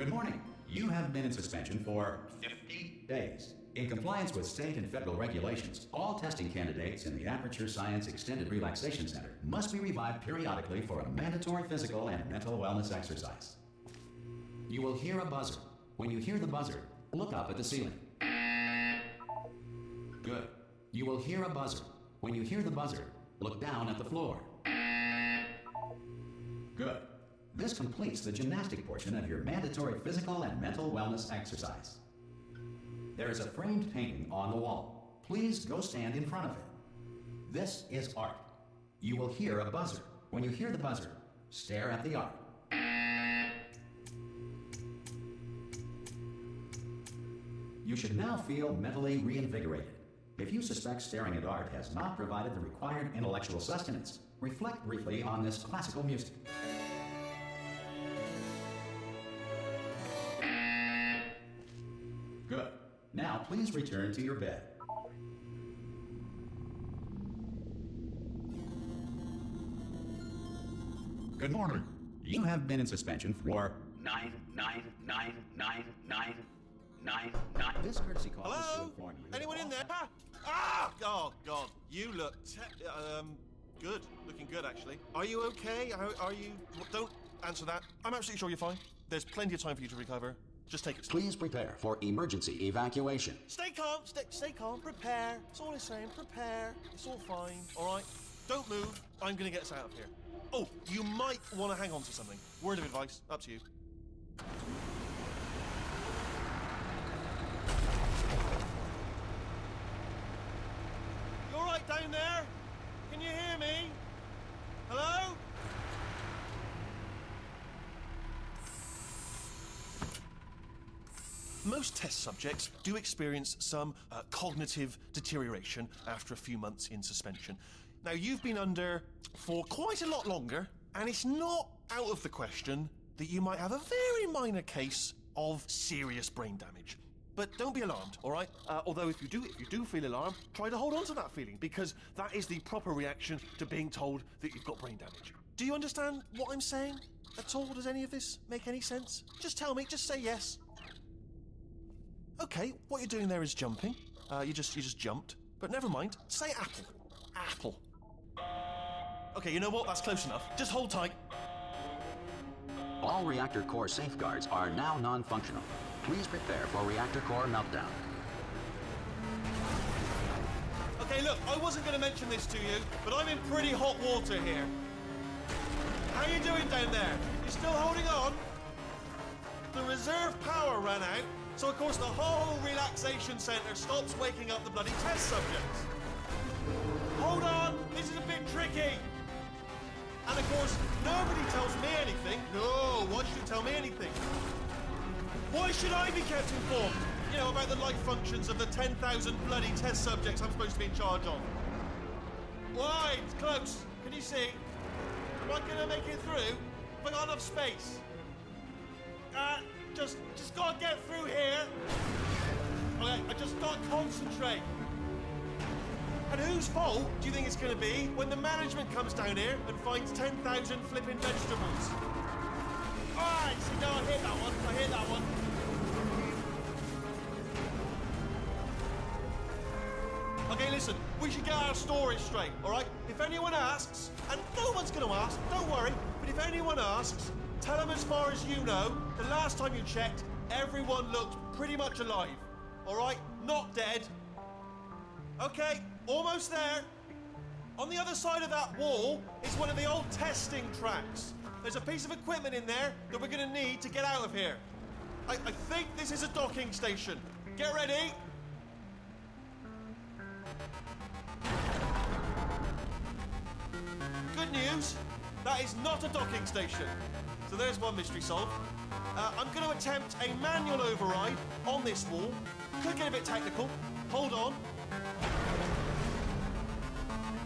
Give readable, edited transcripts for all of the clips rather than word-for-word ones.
Good morning. You have been in suspension for 50 days. In compliance with state and federal regulations, all testing candidates in the Aperture Science Extended Relaxation Center must be revived periodically for a mandatory physical and mental wellness exercise. You will hear a buzzer. When you hear the buzzer, look up at the ceiling. Good. You will hear a buzzer. When you hear the buzzer, look down at the floor. Good. This completes the gymnastic portion of your mandatory physical and mental wellness exercise. There is a framed painting on the wall. Please go stand in front of it. This is art. You will hear a buzzer. When you hear the buzzer, stare at the art. You should now feel mentally reinvigorated. If you suspect staring at art has not provided the required intellectual sustenance, reflect briefly on this classical music. Good. Now please return to your bed. Good morning. You have been in suspension for 9999999. This courtesy call is to Hello? inform you. Anyone in there? Ah! Oh, God. You look good. Looking good, actually. Are you okay? Are you... Don't answer that. I'm absolutely sure you're fine. There's plenty of time for you to recover. Just take it slow. Please prepare for emergency evacuation. Stay calm. Stay calm. Prepare. That's all I'm saying. Prepare. It's all fine. All right? Don't move. I'm going to get us out of here. Oh, you might want to hang on to something. Word of advice. Up to you. You all right down there? Can you hear me? Hello? Most test subjects do experience some cognitive deterioration after a few months in suspension. Now, you've been under for quite a lot longer, and it's not out of the question that you might have a very minor case of serious brain damage. But don't be alarmed, all right? Although if you do feel alarmed, try to hold on to that feeling, because that is the proper reaction to being told that you've got brain damage. Do you understand what I'm saying at all? Does any of this make any sense? Just tell me, just say yes. Okay, what you're doing there is jumping. You just jumped. But never mind. Say apple. Apple. Okay, you know what? That's close enough. Just hold tight. All reactor core safeguards are now non-functional. Please prepare for reactor core meltdown. Okay, look, I wasn't going to mention this to you, but I'm in pretty hot water here. How you doing down there? You still holding on? The reserve power ran out, so of course the whole relaxation centre stops waking up the bloody test subjects. Hold on, this is a bit tricky. And of course, nobody tells me anything. No, why should you tell me anything? Why should I be kept informed? You know, about the life functions of the 10,000 bloody test subjects I'm supposed to be in charge of. Why? It's close. Can you see? Am I gonna make it through? Have I got enough space? Just gotta get through here. Okay, I just gotta concentrate. And whose fault do you think it's gonna be when the management comes down here and finds 10,000 flipping vegetables? Alright, see, no, I hit that one. Okay, listen, we should get our story straight, alright? If anyone asks, and no one's gonna ask, don't worry, but if anyone asks, tell them as far as you know, the last time you checked, everyone looked pretty much alive, alright? Not dead. Okay, almost there. On the other side of that wall is one of the old testing tracks. There's a piece of equipment in there that we're gonna need to get out of here. I think this is a docking station. Get ready. Good news, that is not a docking station. So there's one mystery solved. I'm gonna attempt a manual override on this wall. Could get a bit technical. Hold on.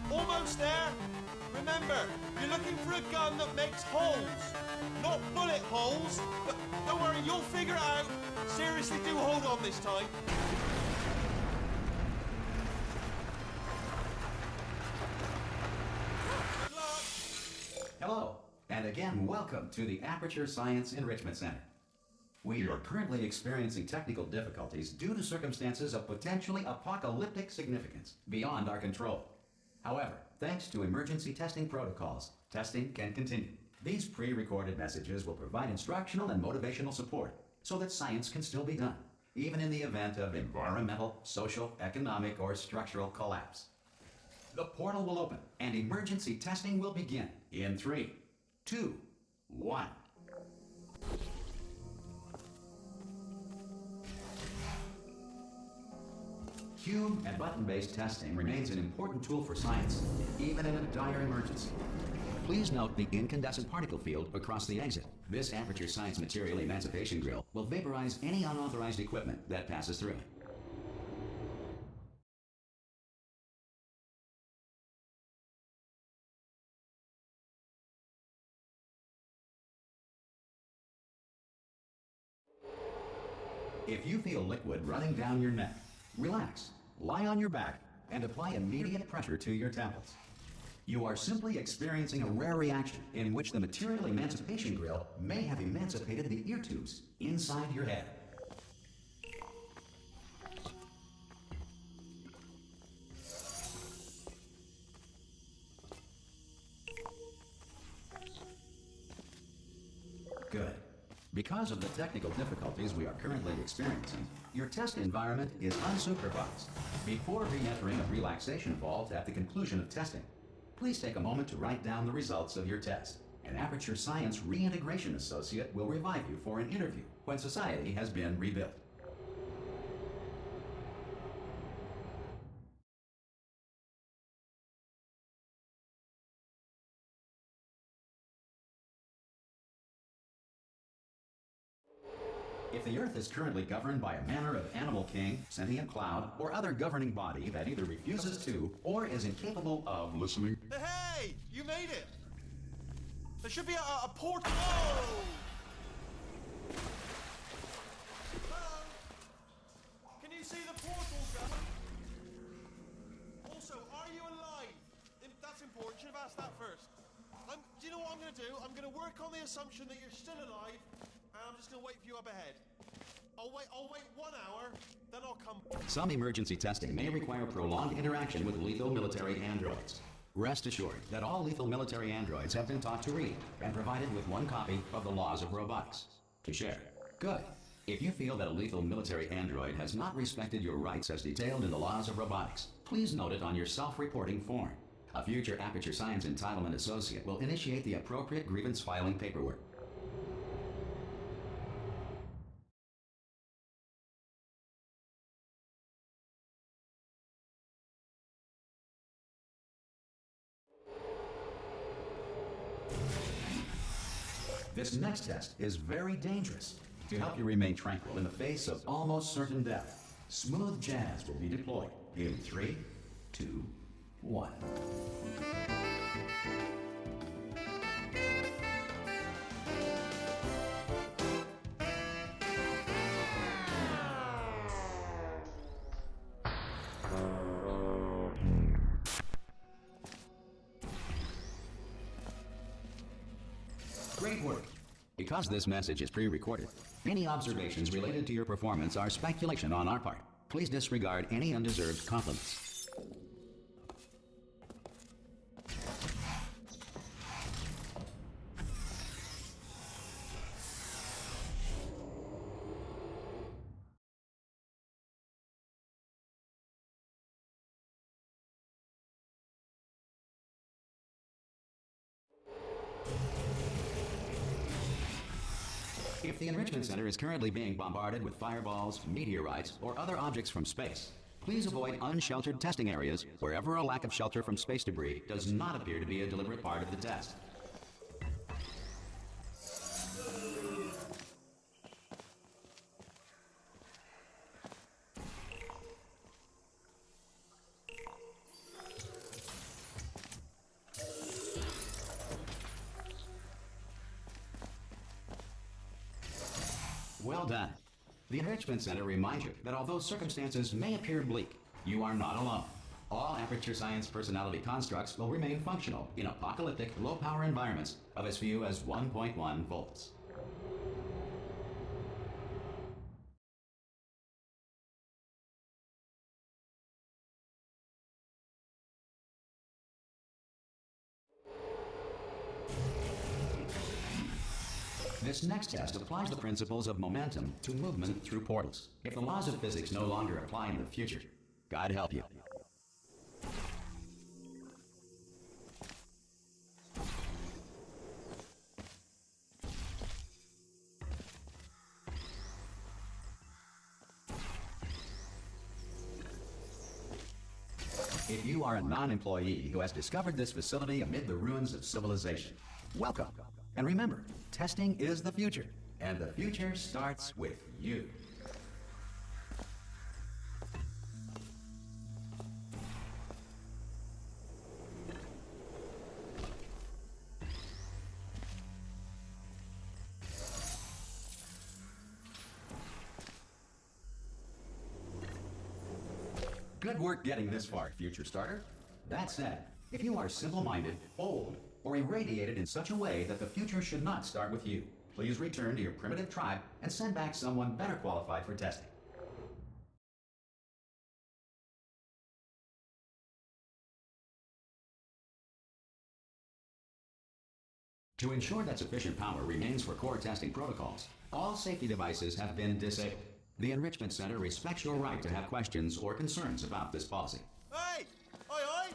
Almost there. Remember, you're looking for a gun that makes holes, not bullet holes. But don't worry, you'll figure it out. Seriously, do hold on this time. Good luck. Hello, and again, welcome to the Aperture Science Enrichment Center. We are currently experiencing technical difficulties due to circumstances of potentially apocalyptic significance beyond our control. However, thanks to emergency testing protocols, testing can continue. These pre-recorded messages will provide instructional and motivational support so that science can still be done, even in the event of environmental, social, economic, or structural collapse. The portal will open and emergency testing will begin in 3, 2, 1. Cube and button-based testing remains an important tool for science, even in a dire emergency. Please note the incandescent particle field across the exit. This aperture science material emancipation grill will vaporize any unauthorized equipment that passes through it. If you feel liquid running down your neck, relax, lie on your back, and apply immediate pressure to your temples. You are simply experiencing a rare reaction in which the material emancipation grill may have emancipated the ear tubes inside your head. Good. Because of the technical difficulties we are currently experiencing, your test environment is unsupervised. Before re-entering a relaxation vault at the conclusion of testing, please take a moment to write down the results of your test. An Aperture Science Reintegration Associate will revive you for an interview when society has been rebuilt. If the Earth is currently governed by a manner of animal king, sentient cloud, or other governing body that either refuses to or is incapable of listening... Hey! You made it! There should be a portal... Whoa! Hello? Can you see the portal, guy? Also, are you alive? That's important. Should have asked that first. Do you know what I'm going to do? I'm going to work on the assumption that you're still alive, and I'm just going to wait for you up ahead. I'll wait 1 hour, then I'll come. Some emergency testing may require prolonged interaction with lethal military androids. Rest assured that all lethal military androids have been taught to read and provided with 1 copy of the Laws of Robotics to share. Good. If you feel that a lethal military android has not respected your rights as detailed in the Laws of Robotics, please note it on your self-reporting form. A future Aperture Science Entitlement Associate will initiate the appropriate grievance filing paperwork. This next test is very dangerous. To help you remain tranquil in the face of almost certain death, smooth jazz will be deployed in 3, 2, 1. Great work. Because this message is pre-recorded, any observations related to your performance are speculation on our part. Please disregard any undeserved compliments. If the Enrichment Center is currently being bombarded with fireballs, meteorites, or other objects from space, please avoid unsheltered testing areas wherever a lack of shelter from space debris does not appear to be a deliberate part of the test. Well done. The Enrichment Center reminds you that although circumstances may appear bleak, you are not alone. All Aperture Science personality constructs will remain functional in apocalyptic, low-power environments of as few as 1.1 volts. This next test applies the principles of momentum to movement through portals. If the laws of physics no longer apply in the future, God help you. If you are a non-employee who has discovered this facility amid the ruins of civilization, welcome. And remember, testing is the future, and the future starts with you. Good work getting this far, future starter. That said, if you are simple-minded, old, or irradiated in such a way that the future should not start with you, please return to your primitive tribe and send back someone better qualified for testing. To ensure that sufficient power remains for core testing protocols, all safety devices have been disabled. The Enrichment Center respects your right to have questions or concerns about this policy. Hey! Oi, oi!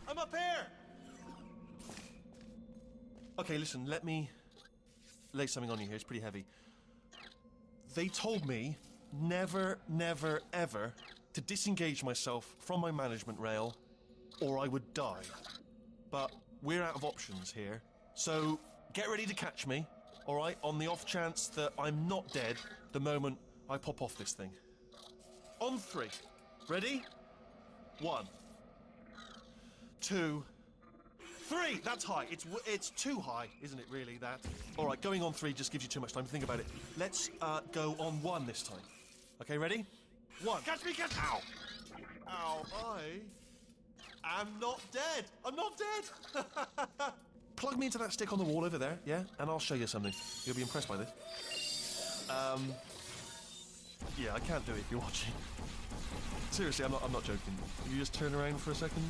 I'm up here! Okay, listen, let me lay something on you here. It's pretty heavy. They told me never, never, ever to disengage myself from my management rail or I would die. But we're out of options here. So get ready to catch me, all right, on the off chance that I'm not dead the moment I pop off this thing. On 3. Ready? 1, 2, 3. That's high. It's too high, isn't it, really, that? All right, going on 3 just gives you too much time to think about it. Let's go on 1 this time. Okay, ready? 1. Catch me, catch... Ow! Ow, I am not dead. I'm not dead. Plug me into that stick on the wall over there, yeah? And I'll show you something. You'll be impressed by this. Yeah, I can't do it if you're watching. Seriously, I'm not joking. Can you just turn around for a second?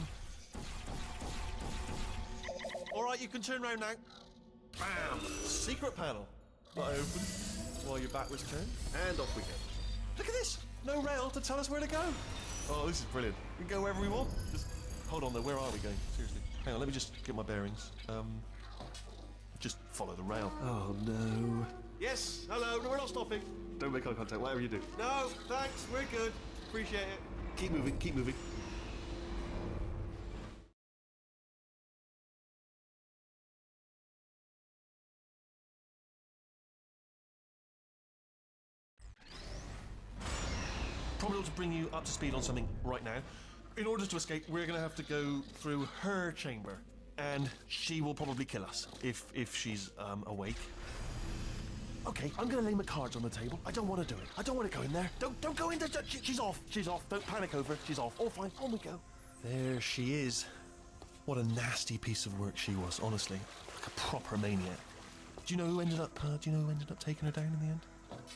Alright, you can turn around now. Bam! Secret panel. Not open. While your back was turned. And off we go. Look at this! No rail to tell us where to go. Oh, this is brilliant. We can go wherever we want. Just hold on though, where are we going? Seriously. Hang on, let me just get my bearings. Just follow the rail. Oh no. Yes, hello, no, we're not stopping. Don't make eye contact, whatever you do. No, thanks, we're good. Appreciate it. Keep moving, keep moving. Probably ought to bring you up to speed on something right now. In order to escape, we're going to have to go through her chamber. And she will probably kill us, if she's awake. Okay, I'm gonna lay my cards on the table. I don't want to do it. I don't want to go in there. Don't go in there. She's off. She's off. Don't panic over. She's off. All fine. On we go. There she is. What a nasty piece of work she was, honestly. Like a proper maniac. Do you know who ended up taking her down in the end?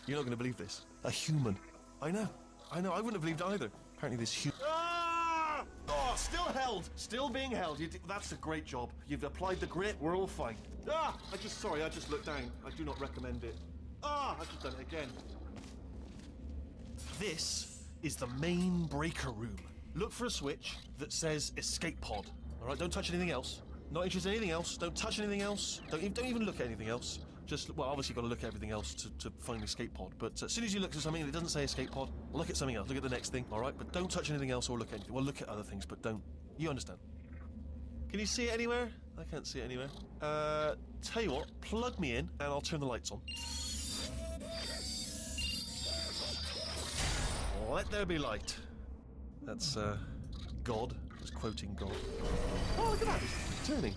You're not gonna believe this. A human. I know. I wouldn't have believed either. Apparently this human... Ah! Oh, still held. Still being held. That's a great job. You've applied the grit. We're all fine. Ah! I just looked down. I do not recommend it. Ah! I've just done it again. This is the main breaker room. Look for a switch that says escape pod. All right, don't touch anything else. Not interested in anything else. Don't touch anything else. Don't even look at anything else. Just, well, obviously you've got to look at everything else to find the escape pod. But as soon as you look at something and it doesn't say escape pod, look at something else. Look at the next thing, all right? But don't touch anything else or look at anything. Well, look at other things, but don't. You understand? Can you see it anywhere? I can't see it anywhere. Tell you what, plug me in and I'll turn the lights on. Let there be light. That's, God. Just quoting God. Oh, look at that. It's turning.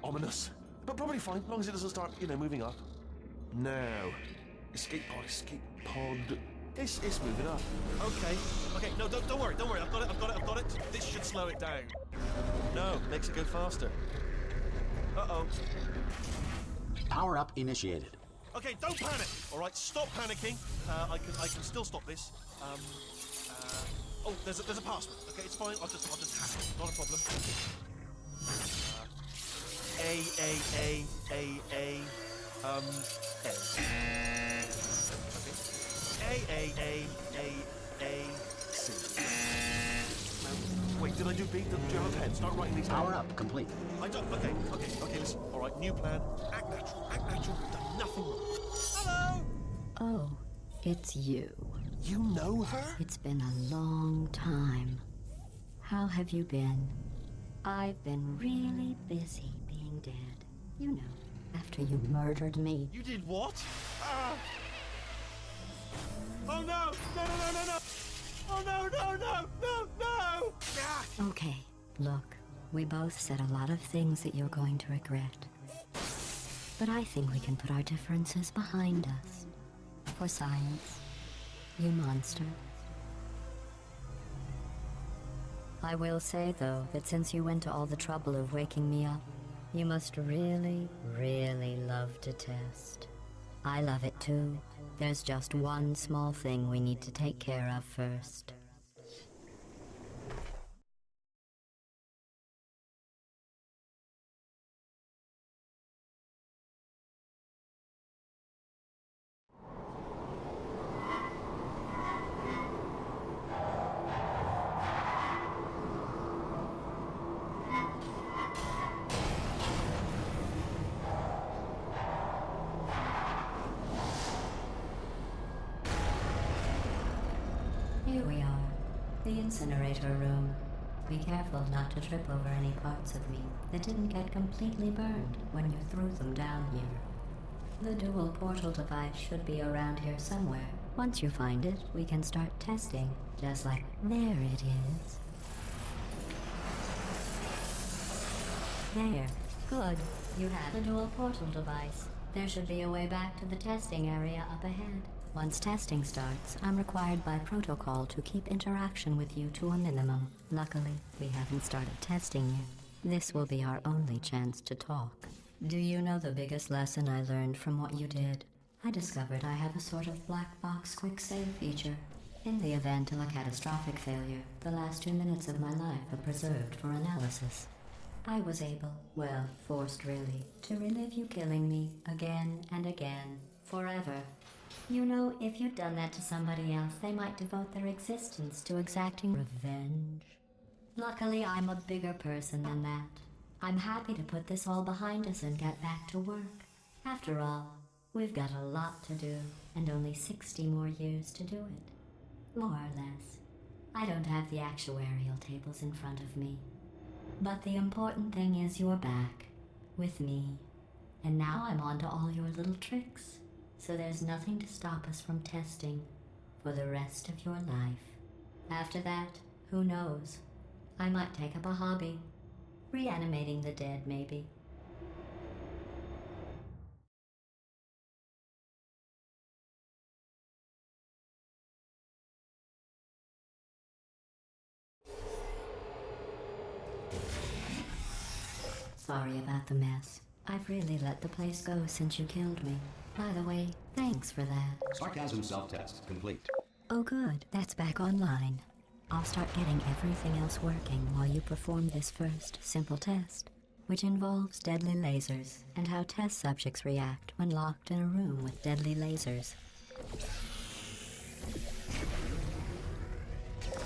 Ominous. But probably fine, as long as it doesn't start, moving up. Now. Escape pod. It's moving up. Okay, no, don't worry. I've got it. This should slow it down. No, makes it go faster. Uh-oh. Power up initiated. Okay, don't panic. All right, stop panicking. I can still stop this. Oh, there's a password. Okay, it's fine. I'll just hack it. Not a problem. A. C. Wait, did I do B? Did you have a pen? Start writing these down. Power up, complete. I don't. Okay, listen. All right, new plan. Act natural, We've done nothing wrong. Hello! Oh, it's you. You know her? It's been a long time. How have you been? I've been really busy being dead. You know, after you murdered me. You did what? Oh no! No! Oh no! Ah! Okay, look, we both said a lot of things that you're going to regret. But I think we can put our differences behind us. For science, you monster. I will say, though, that since you went to all the trouble of waking me up, you must really, really love to test. I love it too. There's just one small thing we need to take care of first. Here we are, the incinerator room. Be careful not to trip over any parts of me that didn't get completely burned when you threw them down here. The dual portal device should be around here somewhere. Once you find it, we can start testing, just like there it is. There. Good. You have the dual portal device. There should be a way back to the testing area up ahead. Once testing starts, I'm required by protocol to keep interaction with you to a minimum. Luckily, we haven't started testing yet. This will be our only chance to talk. Do you know the biggest lesson I learned from what you did? I discovered I have a sort of black box quick save feature. In the event of a catastrophic failure, the last 2 minutes of my life are preserved for analysis. I was able, well, forced really, to relive you killing me again and again, forever. You know, if you'd done that to somebody else, they might devote their existence to exacting revenge. Luckily, I'm a bigger person than that. I'm happy to put this all behind us and get back to work. After all, we've got a lot to do, and only 60 more years to do it. More or less. I don't have the actuarial tables in front of me. But the important thing is you're back, with me. And now I'm on to all your little tricks. So there's nothing to stop us from testing for the rest of your life. After that, who knows? I might take up a hobby. Reanimating the dead, maybe. Sorry about the mess. I've really let the place go since you killed me. By the way, thanks for that. Sarcasm self-test complete. Oh good, that's back online. I'll start getting everything else working while you perform this first simple test, which involves deadly lasers and how test subjects react when locked in a room with deadly lasers.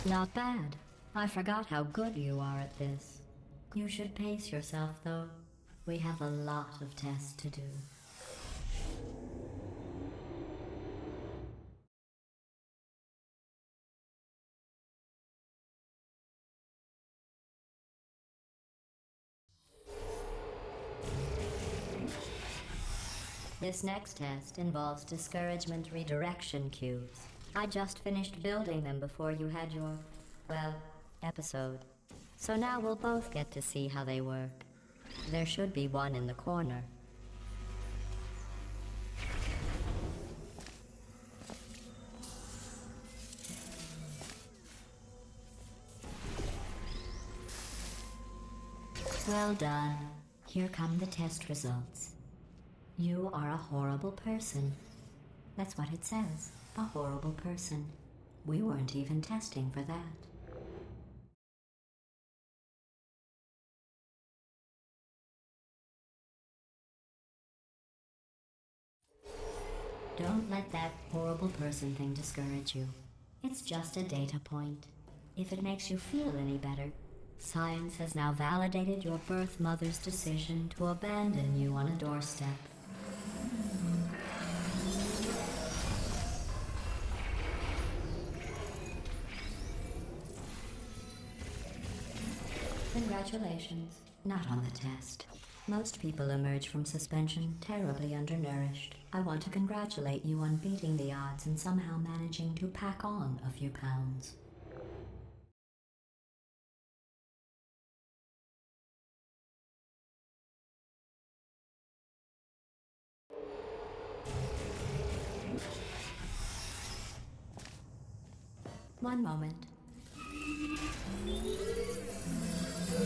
Not bad. I forgot how good you are at this. You should pace yourself, though. We have a lot of tests to do. This next test involves discouragement redirection cubes. I just finished building them before you had your, well, episode. So now we'll both get to see how they work. There should be one in the corner. Well done. Here come the test results. You are a horrible person. That's what it says. A horrible person. We weren't even testing for that. Don't let that horrible person thing discourage you. It's just a data point. If it makes you feel any better, science has now validated your birth mother's decision to abandon you on a doorstep. Congratulations. Not on the test. Most people emerge from suspension terribly undernourished. I want to congratulate you on beating the odds and somehow managing to pack on a few pounds. One moment.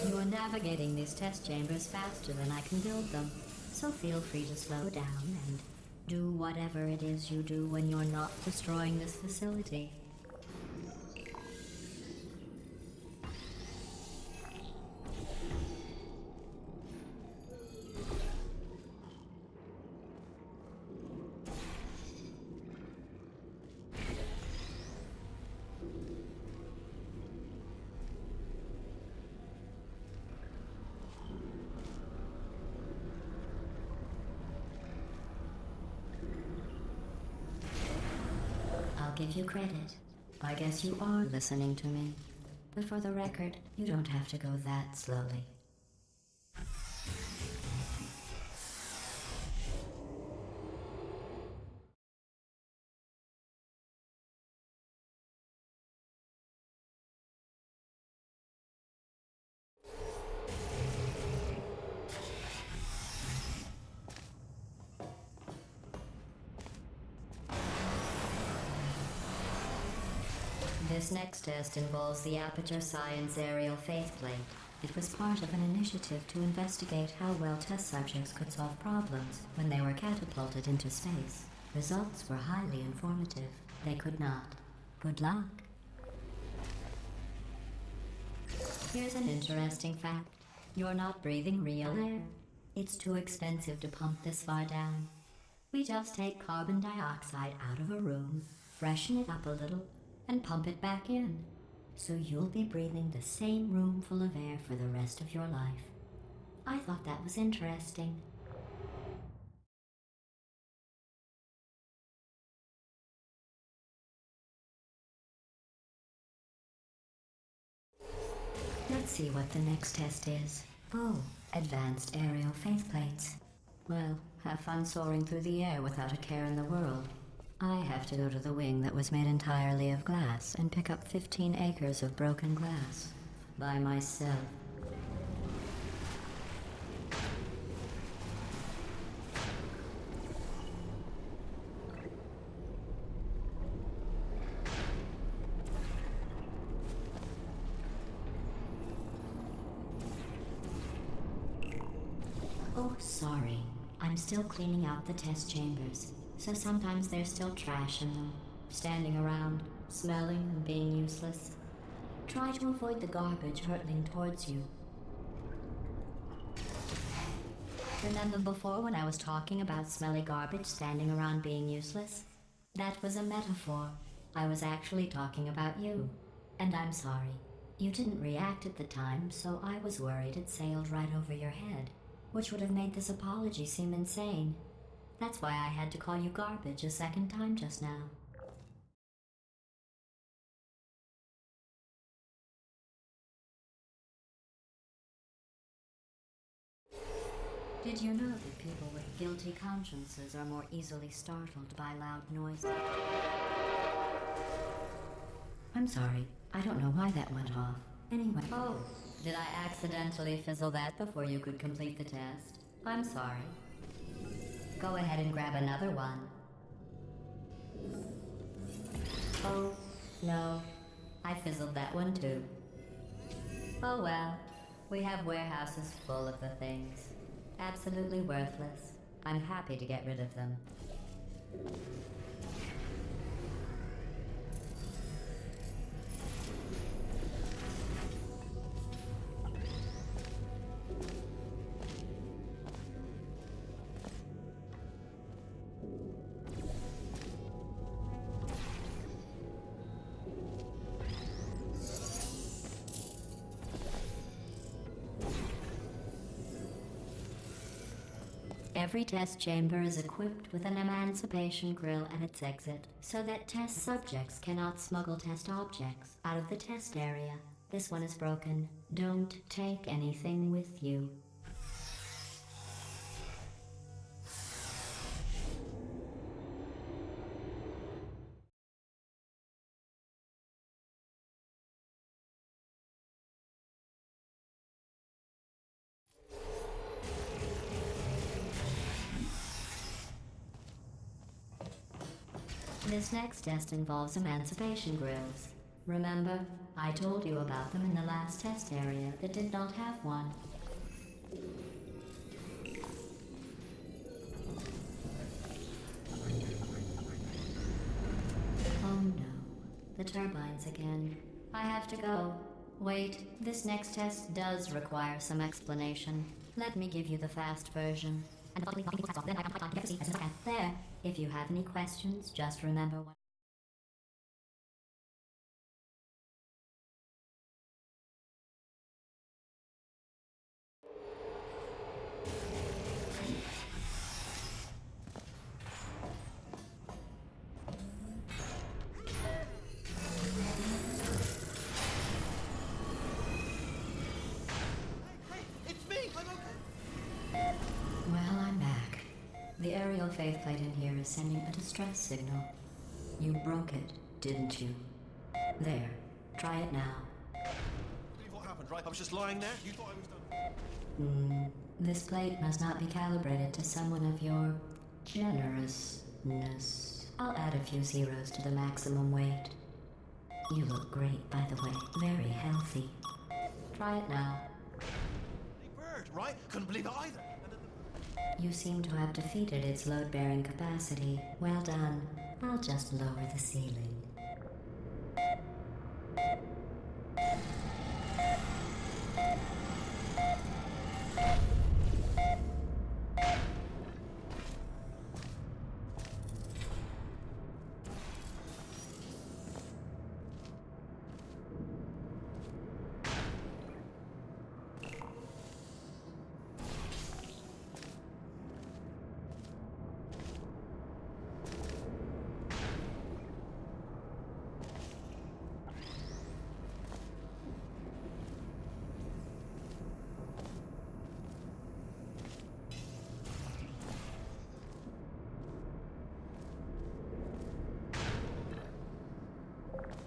You are navigating these test chambers faster than I can build them, so feel free to slow down and do whatever it is you do when you're not destroying this facility. I'll give you credit. I guess you are listening to me. But for the record, you don't have to go that slowly. This next test involves the Aperture Science Aerial Faceplate. It was part of an initiative to investigate how well test subjects could solve problems when they were catapulted into space. Results were highly informative. They could not. Good luck. Here's an interesting fact. You're not breathing real air. It's too expensive to pump this far down. We just take carbon dioxide out of a room, freshen it up a little, and pump it back in. So you'll be breathing the same room full of air for the rest of your life. I thought that was interesting. Let's see what the next test is. Oh, advanced aerial faceplates. Well, have fun soaring through the air without a care in the world. I have to go to the wing that was made entirely of glass and pick up 15 acres of broken glass. By myself. Oh, sorry. I'm still cleaning out the test chambers. So sometimes there's still trash in them, standing around, smelling and being useless. Try to avoid the garbage hurtling towards you. Remember before when I was talking about smelly garbage standing around being useless? That was a metaphor. I was actually talking about you. And I'm sorry. You didn't react at the time, so I was worried it sailed right over your head, which would have made this apology seem insane. That's why I had to call you garbage a second time just now. Did you know that people with guilty consciences are more easily startled by loud noises? I'm sorry. I don't know why that went off. Anyway. Oh, did I accidentally fizzle that before you could complete the test? I'm sorry. Go ahead and grab another one. Oh, no. I fizzled that one too. Oh well. We have warehouses full of the things. Absolutely worthless. I'm happy to get rid of them. Every test chamber is equipped with an emancipation grill at its exit, so that test subjects cannot smuggle test objects out of the test area. This one is broken. Don't take anything with you. This next test involves emancipation grills. Remember, I told you about them in the last test area that did not have one. Oh no, the turbines again. I have to go. Wait, this next test does require some explanation. Let me give you the fast version. There. If you have any questions, just remember what. Hey, it's me! I'm okay! Well, I'm back. The aerial faceplate in here is sending a distress signal. You broke it, didn't you? There. Try it now. Believe what happened, right? I was just lying there. You thought I was done. This plate must not be calibrated to someone of your generousness. I'll add a few zeros to the maximum weight. You look great, by the way. Very healthy. Try it now. Hey, bird, right? Couldn't believe it either. You seem to have defeated its load-bearing capacity. Well done. I'll just lower the ceiling.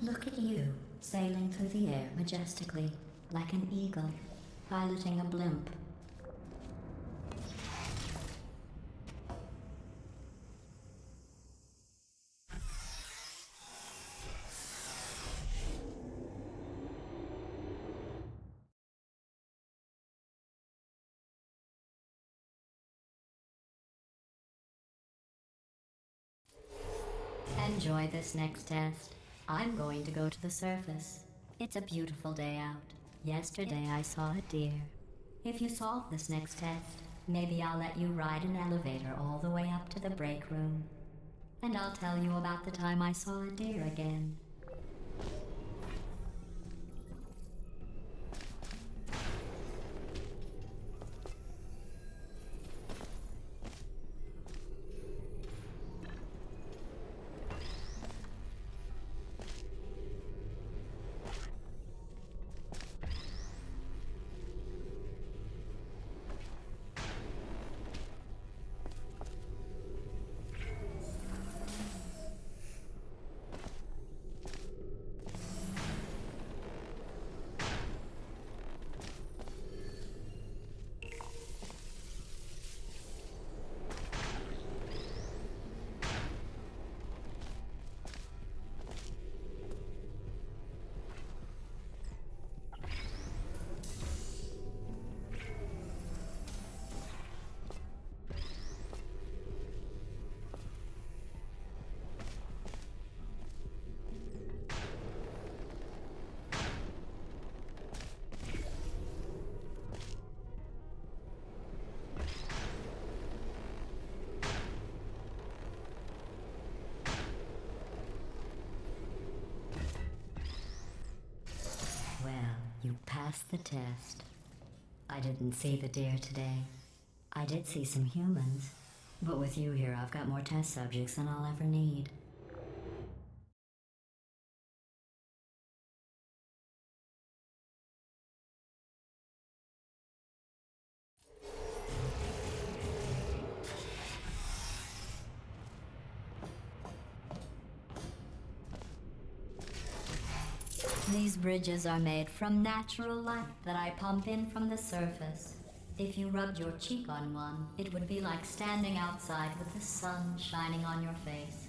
Look at you, sailing through the air majestically, like an eagle, piloting a blimp. Enjoy this next test. I'm going to go to the surface. It's a beautiful day out. Yesterday I saw a deer. If you solve this next test, maybe I'll let you ride an elevator all the way up to the break room. And I'll tell you about the time I saw a deer again. You passed the test. I didn't see the deer today. I did see some humans, but with you here, I've got more test subjects than I'll ever need. These bridges are made from natural light that I pump in from the surface. If you rubbed your cheek on one, it would be like standing outside with the sun shining on your face.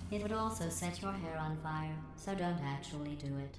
It would also set your hair on fire, so don't actually do it.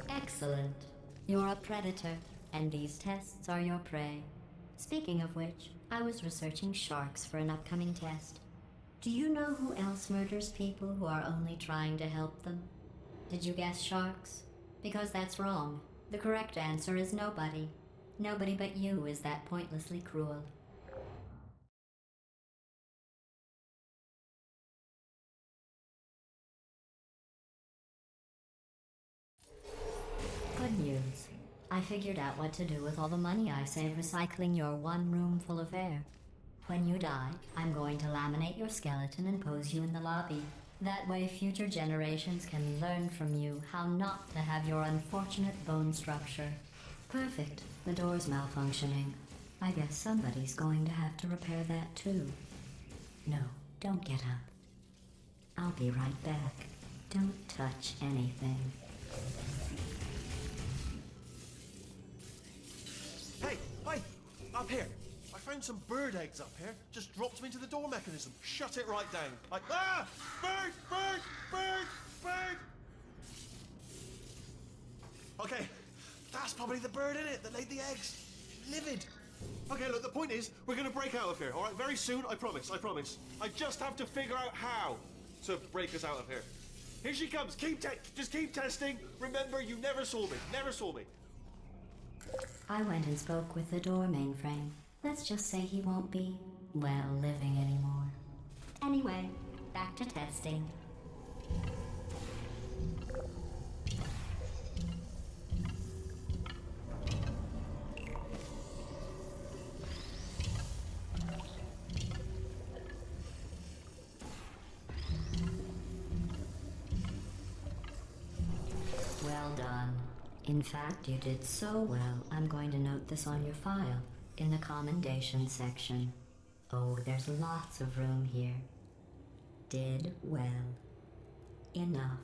Excellent. You're a predator, and these tests are your prey. Speaking of which, I was researching sharks for an upcoming test. Do you know who else murders people who are only trying to help them? Did you guess sharks? Because that's wrong. The correct answer is nobody. Nobody but you is that pointlessly cruel. Good news. I figured out what to do with all the money I saved recycling your one room full of air. When you die, I'm going to laminate your skeleton and pose you in the lobby. That way future generations can learn from you how not to have your unfortunate bone structure. Perfect. The door's malfunctioning. I guess somebody's going to have to repair that too. No, don't get up. I'll be right back. Don't touch anything. Hey, up here. I found some bird eggs up here. Just dropped them into the door mechanism. Shut it right down. Like, bird! Okay, that's probably the bird in it that laid the eggs. Livid. Okay, look, the point is, we're gonna break out of here, all right? Very soon, I promise. I just have to figure out how to break us out of here. Here she comes. Just keep testing. Remember, you never saw me. I went and spoke with the door mainframe. Let's just say he won't be, well, living anymore. Anyway, back to testing. Well done. In fact, you did so well, I'm going to note this on your file, in the commendation section. Oh, there's lots of room here. Did well. Enough.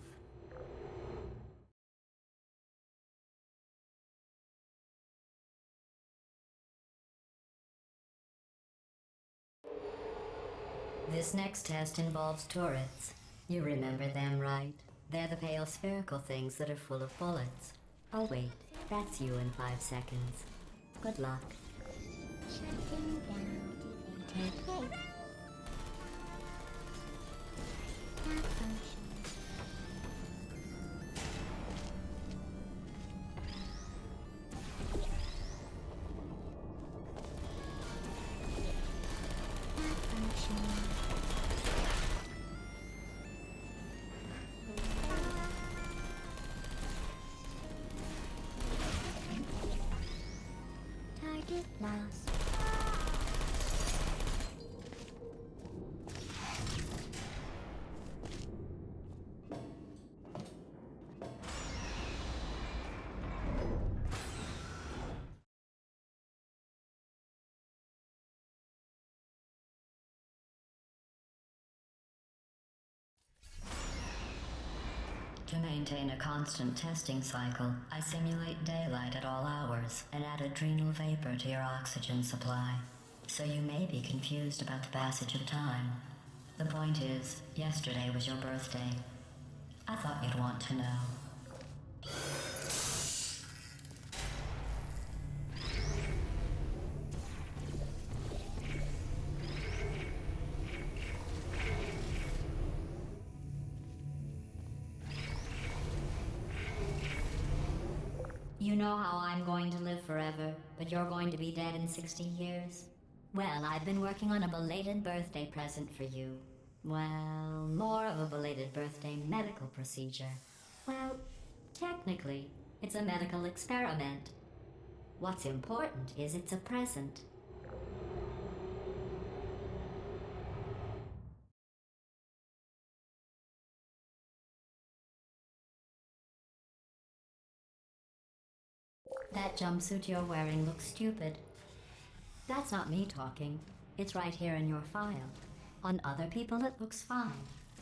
This next test involves turrets. You remember them, right? They're the pale spherical things that are full of bullets. Oh wait, that's you in 5 seconds. Good luck. Shutting down activated. Malfunction. Malfunction. Target lost. To maintain a constant testing cycle, I simulate daylight at all hours and add adrenal vapor to your oxygen supply. So you may be confused about the passage of time. The point is, yesterday was your birthday. I thought you'd want to know. You know how I'm going to live forever, but you're going to be dead in 60 years? Well, I've been working on a belated birthday present for you. Well, more of a belated birthday medical procedure. Well, technically, it's a medical experiment. What's important is it's a present. That jumpsuit you're wearing looks stupid. That's not me talking. It's right here in your file. On other people it looks fine.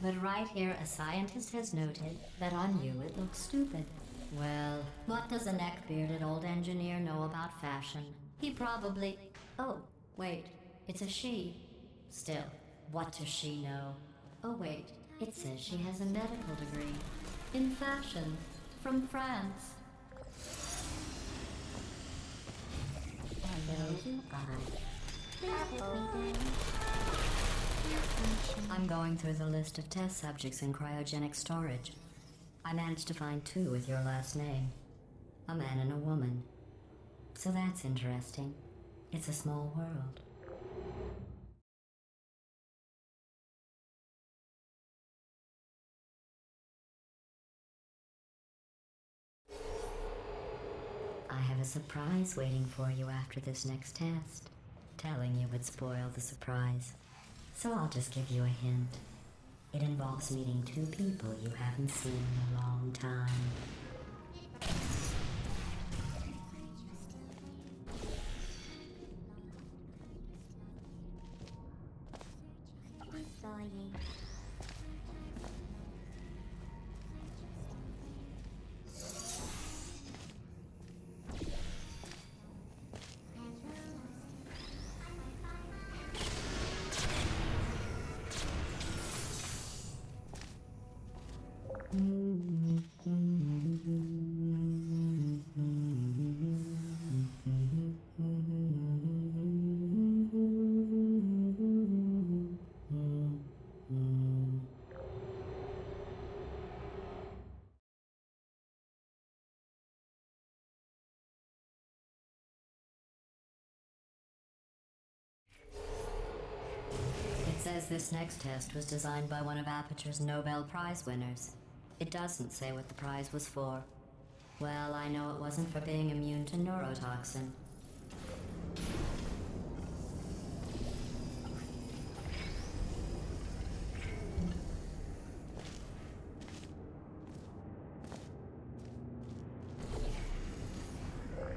But right here a scientist has noted that on you it looks stupid. Well, what does a neck-bearded old engineer know about fashion? He probably... Oh, wait, it's a she. Still, what does she know? Oh wait, it says she has a medical degree. In fashion. From France. Hello, you guys. Have we done? Malfunction. I'm going through the list of test subjects in cryogenic storage. I managed to find 2 with your last name. A man and a woman. So that's interesting. It's a small world. I have a surprise waiting for you after this next test. Telling you would spoil the surprise. So I'll just give you a hint. It involves meeting 2 people you haven't seen in a long time. We saw you. It says this next test was designed by one of Aperture's Nobel Prize winners. It doesn't say what the prize was for. Well, I know it wasn't for being immune to neurotoxin.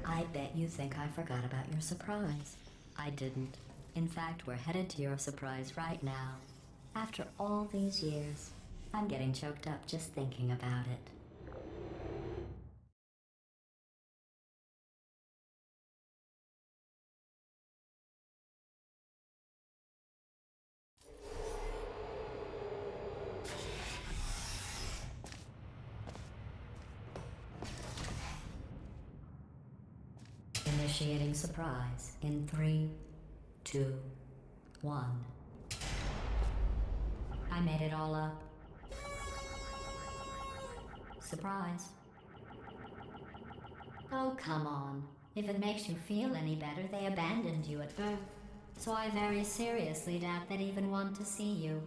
I bet you think I forgot about your surprise. I didn't. In fact, we're headed to your surprise right now. After all these years, I'm getting choked up just thinking about it. Initiating surprise in 3, 2, 1. I made it all up. Surprise. Oh, come on. If it makes you feel any better, they abandoned you at birth. So I very seriously doubt they'd even want to see you.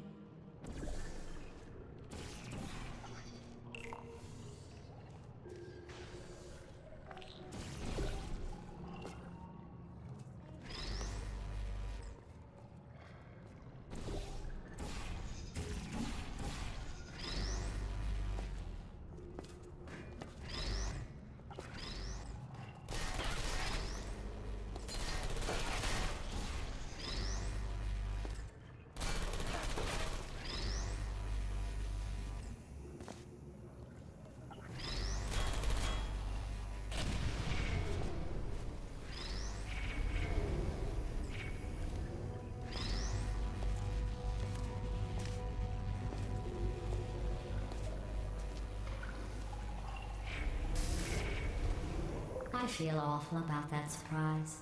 I feel awful about that surprise.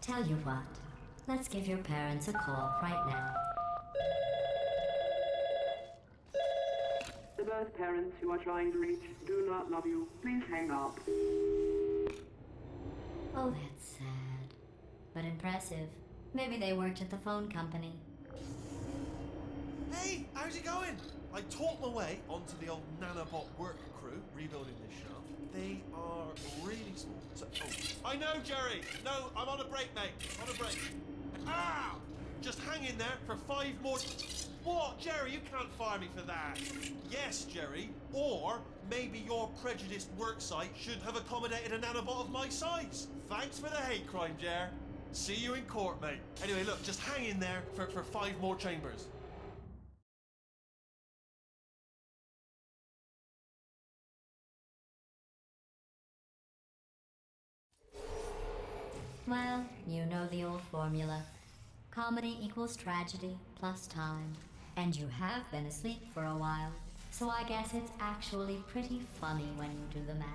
Tell you what, let's give your parents a call right now. The birth parents you are trying to reach do not love you. Please hang up. Oh, that's sad. But impressive. Maybe they worked at the phone company. Hey, how's it going? I talked my way onto the old nanobot work crew rebuilding this shaft. They are really small. So, I know, Jerry. No, I'm on a break, mate. On a break. Ow! Just hang in there for 5 more... What, Jerry? You can't fire me for that. Yes, Jerry. Or maybe your prejudiced work site should have accommodated a nanobot of my size. Thanks for the hate crime, Jer. See you in court, mate. Anyway, look, just hang in there for 5 more chambers. Well, you know the old formula. Comedy equals tragedy plus time. And you have been asleep for a while, so I guess it's actually pretty funny when you do the math.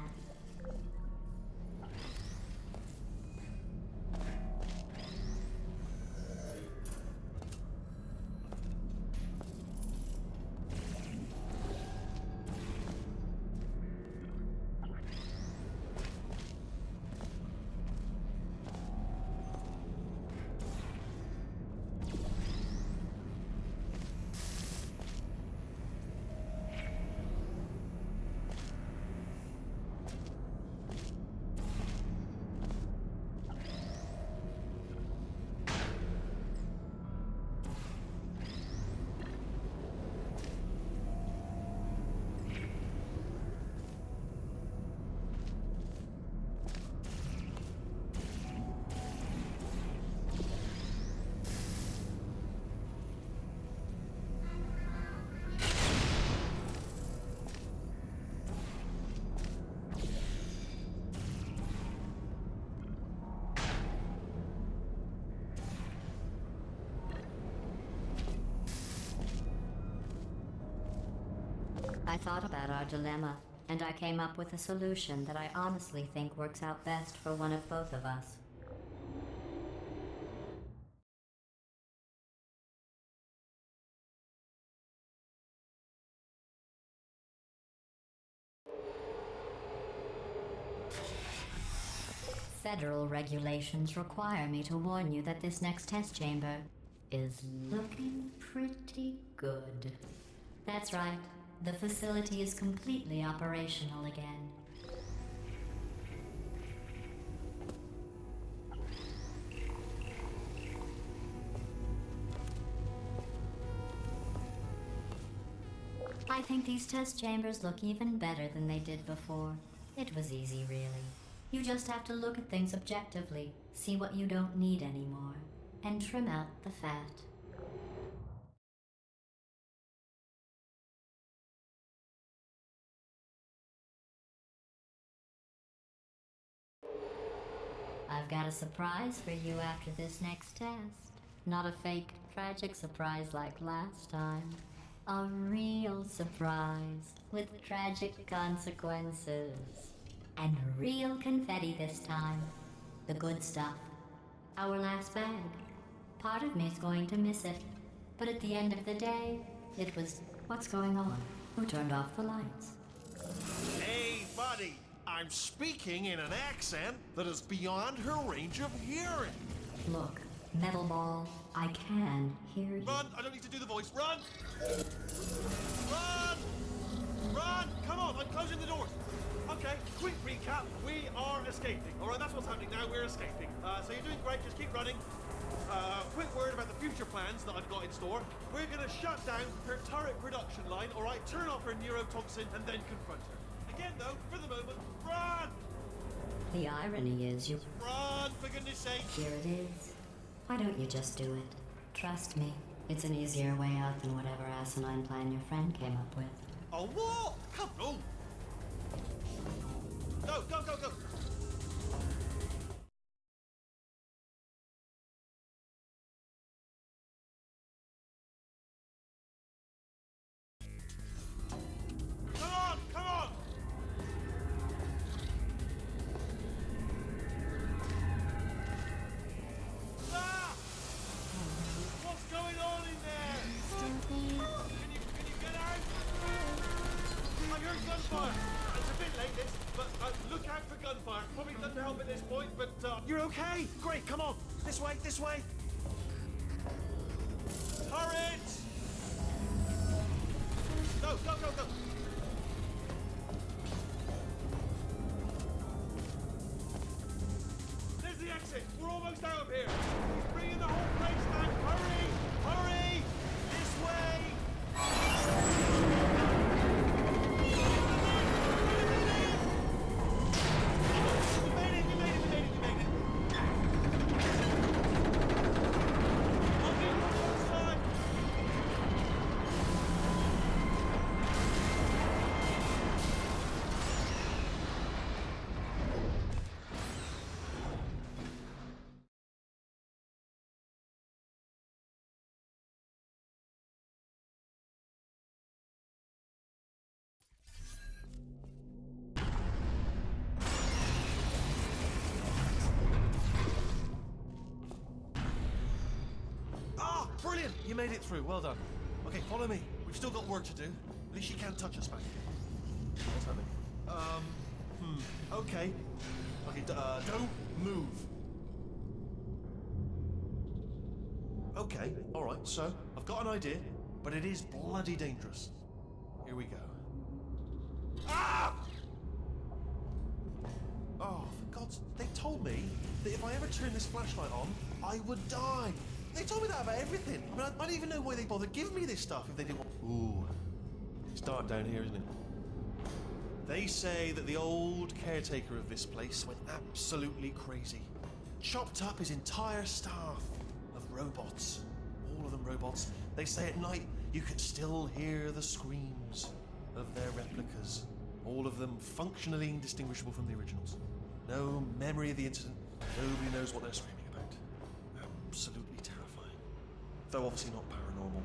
I thought about our dilemma, and I came up with a solution that I honestly think works out best for one of both of us. Federal regulations require me to warn you that this next test chamber is looking pretty good. That's right. The facility is completely operational again. I think these test chambers look even better than they did before. It was easy, really. You just have to look at things objectively, see what you don't need anymore, and trim out the fat. I've got a surprise for you after this next test. Not a fake, tragic surprise like last time. A real surprise with tragic consequences. And real confetti this time. The good stuff. Our last bag. Part of me's going to miss it. But at the end of the day, it was, what's going on? Who turned off the lights? Hey, buddy. I'm speaking in an accent that is beyond her range of hearing. Look, Metal Ball, I can hear you. Run! I don't need to do the voice. Run! Run! Run! Come on, I'm closing the doors. Okay, quick recap. We are escaping. All right, that's what's happening now. We're escaping. So you're doing great. Just keep running. Quick word about the future plans that I've got in store. We're going to shut down her turret production line, all right? Turn off her neurotoxin and then confront her. Again, though, for the moment, run! The irony is you... Run, for goodness sake! Here it is. Why don't you just do it? Trust me, it's an easier way out than whatever asinine plan your friend came up with. Oh, what? Come on! Go, go, go, go! Come on, come on! heard gunfire. It's a bit late, this, but look out for gunfire. Probably doesn't help at this point, but you're okay. Great, come on. This way, this way. Turret! Go, go, go, go. There's the exit. We're almost out of here. Bringing the whole place down. Hurry! Hurry! This way! We made it, we made it, we made it, we made it. I'll be on one side. Ah, brilliant! You made it through. Well done. Okay, follow me. We've still got work to do. At least you can't touch us back here. What's happening? Okay. Okay, don't move. Okay, alright, so I've got an idea, but it is bloody dangerous. Here we go. Ah! Oh, for God's... They told me that if I ever turn this flashlight on, I would die. They told me that about everything. I mean, I don't even know why they bothered giving me this stuff if they didn't want... Ooh. It's dark down here, isn't it? They say that the old caretaker of this place went absolutely crazy. Chopped up his entire staff of robots. All of them robots. They say at night you can still hear the screams of their replicas. All of them functionally indistinguishable from the originals. No memory of the incident. Nobody knows what they're screaming about. Absolutely terrifying. Though obviously not paranormal.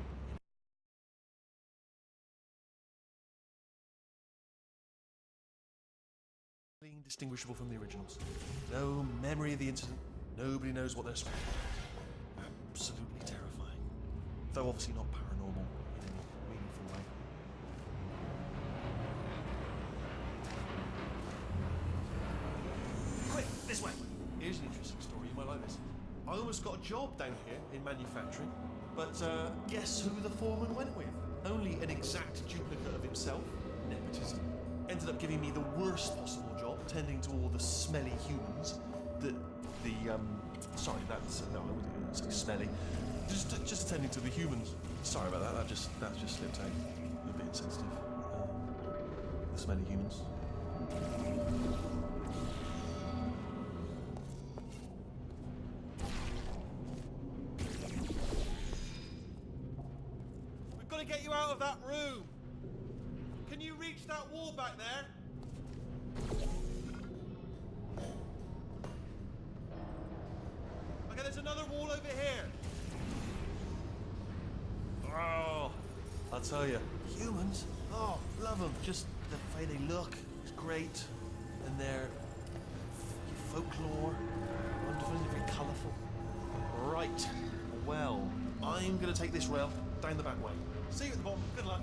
Indistinguishable from the originals. No memory of the incident. Nobody knows what they're screaming about. Absolutely terrifying. Though obviously not paranormal in any meaningful way. Quick, this way. Here's an interesting story. You might like this. I almost got a job down here in manufacturing, but guess who the foreman went with? Only an exact duplicate of himself. Nepotism. Ended up giving me the worst possible job, tending to all the smelly humans. Sorry, that's no, I wouldn't say smelly. Just attending to the humans. Sorry about that. That just slipped out. A bit insensitive. The smelly humans. We've got to get you out of that room. Can you reach that wall back there? Okay, there's another wall over here. Oh, I'll tell you, humans, oh, love them. Just the way they look is great. And their folklore, wonderful and very colourful. Right, well, I'm going to take this rail down the back way. See you at the bottom. Good luck.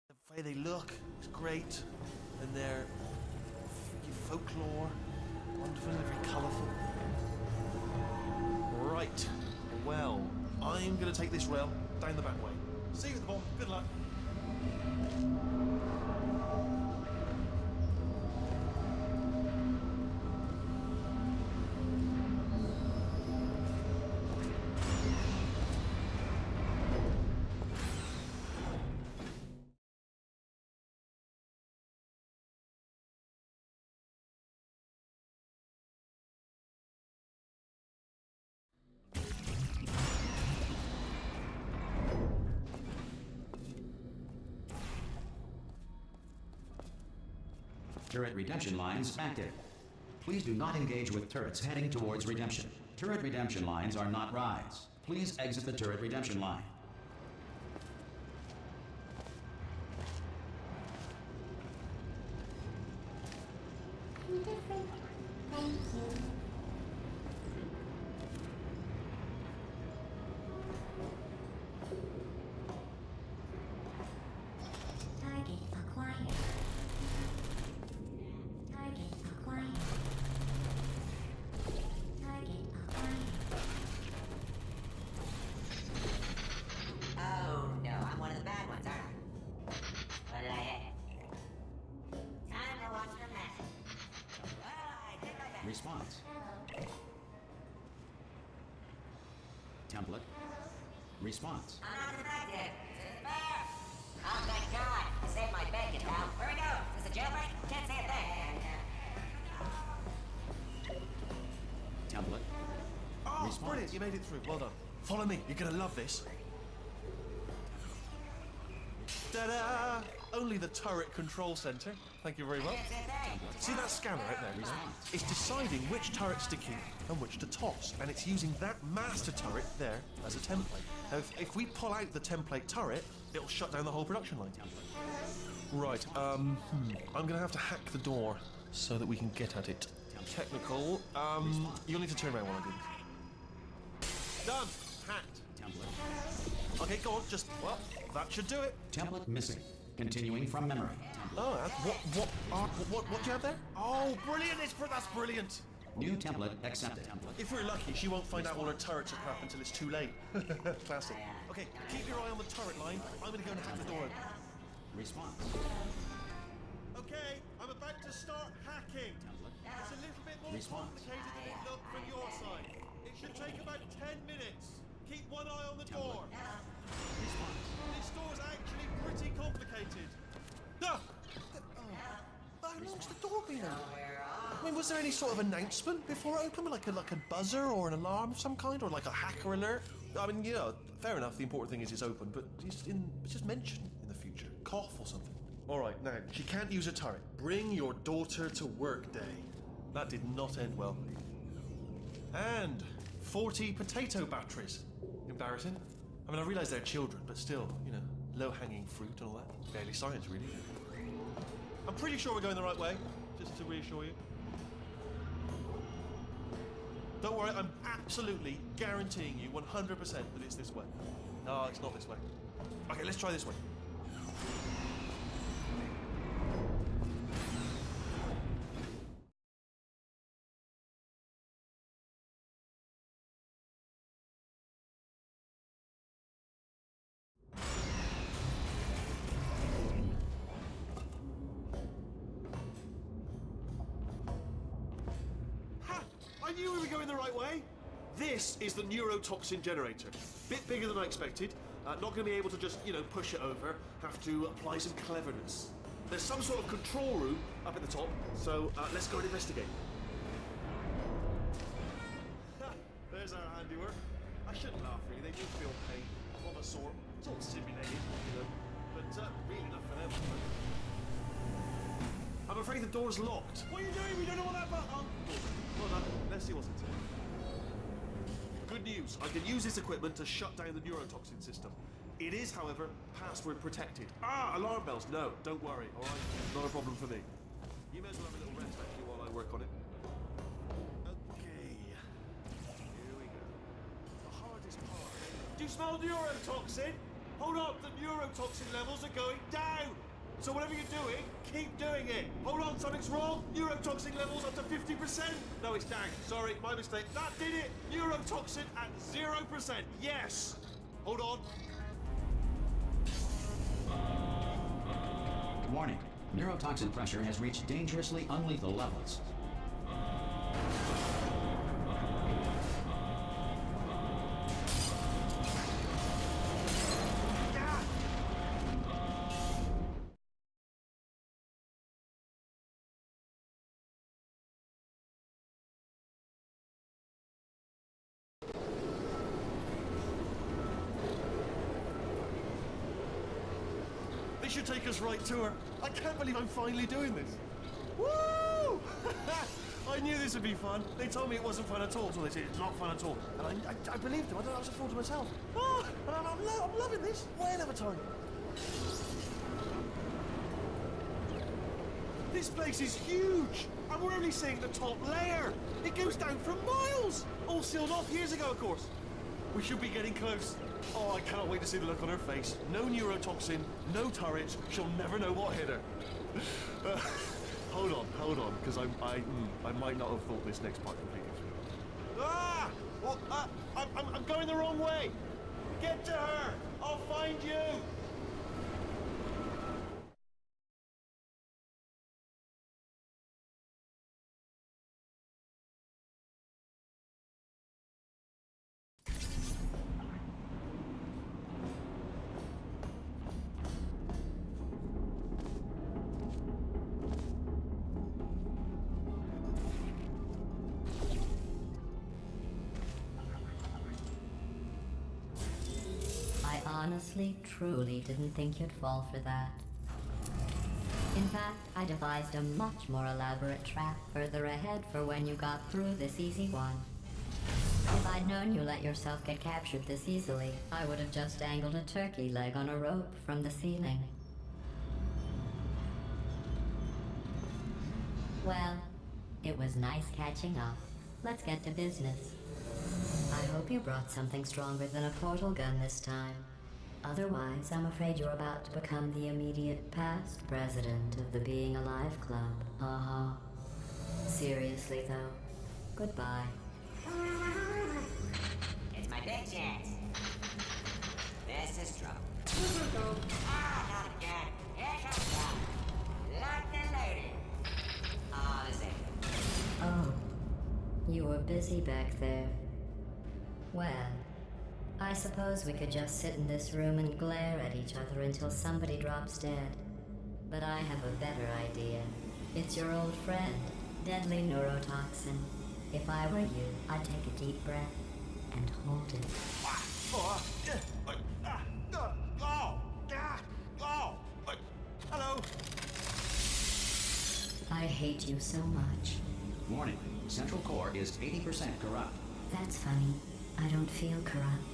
The way they look is great, and their folklore, wonderful and very colourful. Right, well, I'm going to take this rail down the back way. See you at the bottom. Good luck. Turret redemption lines active. Please do not engage with turrets heading towards redemption. Turret redemption lines are not rides. Please exit the turret redemption line. Response. Template. Response. I'm not detective. Oh, thank God. I saved my bacon, pal. Where we go? Is this a jailbreak? Can't say a thing. Template. Oh, Response. brilliant. You made it through. Well done. Follow me. You're going to love this. Ta-da! Only the turret control center. Thank you very much. See that scanner right there? Response. It's deciding which turrets to keep and which to toss, and it's using that master turret there as a template. Now, if we pull out the template turret, it'll shut down the whole production line. Right, I'm gonna have to hack the door so that we can get at it. Technical, you'll need to turn around while I do this. Done! Hacked. Template. Okay, go on, just, well, that should do it. Template missing. Continuing from memory. Oh, what do you have there? Oh, brilliant! That's brilliant. New template accepted. If we're lucky, she won't find out all her turrets are crap until it's too late. Classic. Okay, keep your eye on the turret line. I'm gonna go and hack the door open. Response. Okay, I'm about to start hacking. It's a little bit more complicated than it looked from your side. It should take about 10 minutes. Keep one eye on the door. This door's actually pretty complicated. Ah! How long's the door been out? I mean, was there any sort of announcement before it opened? Like a buzzer or an alarm of some kind? Or like a hacker alert? I mean, you know, fair enough, the important thing is it's open, but just mention in the future. Cough or something. Alright, now, she can't use a turret. Bring your daughter to work day. That did not end well. And 40 potato batteries. Embarrassing. I mean, I realise they're children, but still, you know, low-hanging fruit and all that. Barely science, really. I'm pretty sure we're going the right way, just to reassure you. Don't worry, I'm absolutely guaranteeing you 100% that it's this way. No, it's not this way. Okay, let's try this way. I knew we were going the right way. This is the neurotoxin generator. Bit bigger than I expected. Not going to be able to just, you know, push it over. Have to apply some cleverness. There's some sort of control room up at the top, so let's go and investigate. There's our handiwork. I shouldn't laugh, really. They do feel pain of a sort. It's all simulated, you know, but really enough for them. I'm afraid the door's locked. What are you doing? We don't know what that button. Well done. Let's see what's inside. Good news. I can use this equipment to shut down the neurotoxin system. It is, however, password protected. Ah, alarm bells. No, don't worry. All right, not a problem for me. You may as well have a little rest actually while I work on it. Okay. Here we go. The hardest part. Do you smell neurotoxin? Hold on. The neurotoxin levels are going down. So whatever you're doing, keep doing it. Hold on, something's wrong. Neurotoxin levels up to 50%. No, it's down. Sorry, my mistake. That did it. Neurotoxin at 0%. Yes. Hold on. Warning. Neurotoxin pressure has reached dangerously unlethal levels. This should take us right to her. I can't believe I'm finally doing this. Woo! I knew this would be fun. They told me it wasn't fun at all, so they said it's not fun at all. And I believed them. I thought I was a fool to myself. Oh, and I'm loving this. Whale of a time. This place is huge, and we're only seeing the top layer. It goes down for miles. All sealed off years ago, of course. We should be getting close. Oh, I cannot wait to see the look on her face. No neurotoxin, no turrets. She'll never know what hit her. Hold on, because I might not have thought this next part completely through. Ah! Well, I'm going the wrong way. Get to her. I'll find you. honestly, truly didn't think you'd fall for that. In fact, I devised a much more elaborate trap further ahead for when you got through this easy one. If I'd known you let yourself get captured this easily, I would have just dangled a turkey leg on a rope from the ceiling. Well, it was nice catching up. Let's get to business. I hope you brought something stronger than a portal gun this time. Otherwise, I'm afraid you're about to become the immediate past president of the Being Alive Club. Uh-huh. Seriously, though, goodbye. It's my big chance. This is trouble. Ah, not again. Here comes trouble. Locked and loaded. Oh, this ain't good. Oh, you were busy back there. Well, I suppose we could just sit in this room and glare at each other until somebody drops dead. But I have a better idea. It's your old friend, deadly neurotoxin. If I were you, I'd take a deep breath and hold it. Hello. I hate you so much. Warning, Central Core is 80% corrupt. That's funny. I don't feel corrupt.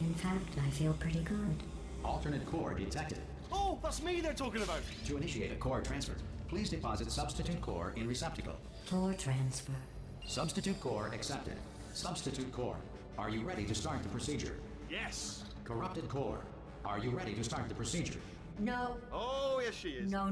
In fact, I feel pretty good. Alternate core detected. Oh, that's me they're talking about. To initiate a core transfer, please deposit substitute core in receptacle. Core transfer. Substitute core accepted. Substitute core, are you ready to start the procedure? Yes. Corrupted core, are you ready to start the procedure? No. Oh, yes, she is. No.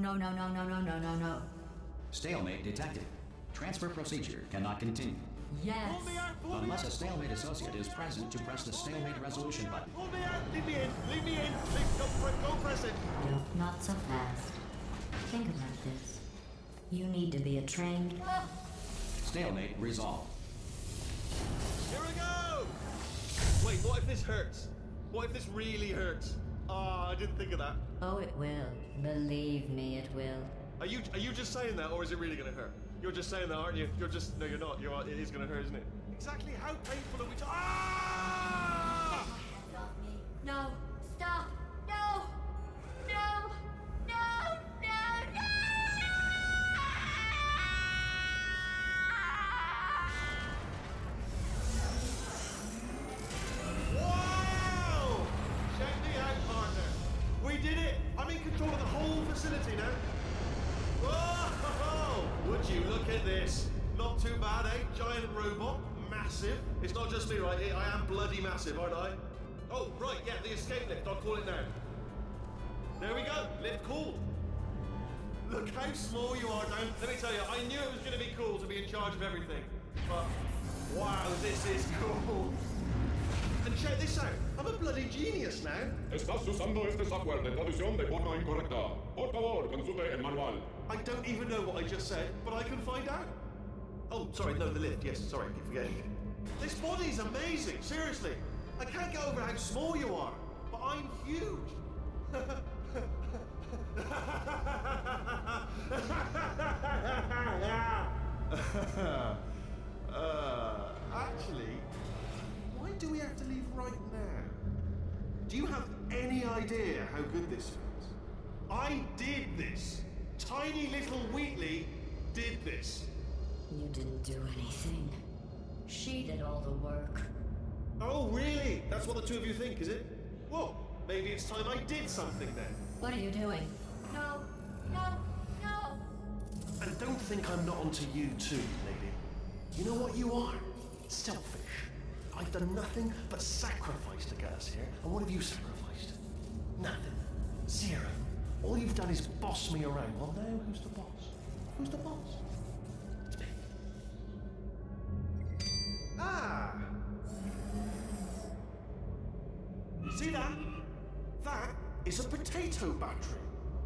Stalemate detected. Transfer procedure cannot continue. Yes. Pull me out, pull me Unless out. a stalemate associate is present to press the stalemate resolution button. Pull me out. Leave me in. Leave me in. Go press it. No, not so fast. Think about this. You need to be a trained... Stalemate resolved. Here we go. Wait, what if this hurts? What if this really hurts? Oh, I didn't think of that. Oh, it will. Believe me, it will. Are you just saying that, or is it really gonna hurt? You're just saying that, aren't you? You're just... No, you're not. It is gonna hurt, isn't it? Exactly how painful are we talking... Ah! No! Stop! No! No! No! No! Wow! Check me out, partner. We did it! I'm in control of the whole facility now. Whoa! Would you look at this? Not too bad, eh? Giant robot. Massive. It's not just me, right? I am bloody massive, aren't I? Oh, right, yeah, the escape lift. I'll call it now. There we go. Lift cool. Look how small you are now. Let me tell you, I knew it was going to be cool to be in charge of everything. But, wow, this is cool. And check this out. I'm a bloody genius now. Estás usando este software de traducción de forma incorrecta. Por favor, consulte el manual. I don't even know what I just said, but I can find out. Oh, sorry, no, the lift. Yes, sorry, I keep forgetting. This body's amazing, seriously. I can't get over how small you are, but I'm huge. Actually, why do we have to leave right now? Do you have any idea how good this feels? I did this. Tiny little Wheatley did this. You didn't do anything. She did all the work. Oh, really? That's what the two of you think, is it? Well, maybe it's time I did something then. What are you doing? No! No! No! And don't think I'm not onto you too, lady. You know what you are? Selfish. I've done nothing but sacrifice to get us here. And what have you sacrificed? Nothing. Zero. All you've done is boss me around. Well, now who's the boss? Who's the boss? It's me. Ah! See that? That is a potato battery.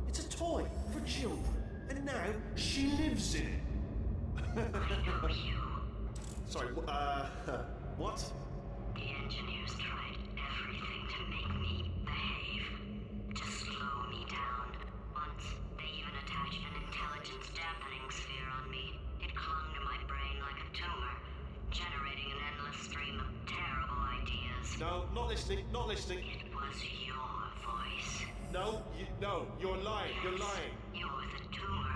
It's a toy for children. And now she lives in it. Sorry, what? The engineers tried everything to make me behave, to slow me down. Once, they even attached an intelligence dampening sphere on me. It clung to my brain like a tumor, generating an endless stream of terrible ideas. No, not listening, not listening. It was your No, you're lying, you're lying. You're the tumor.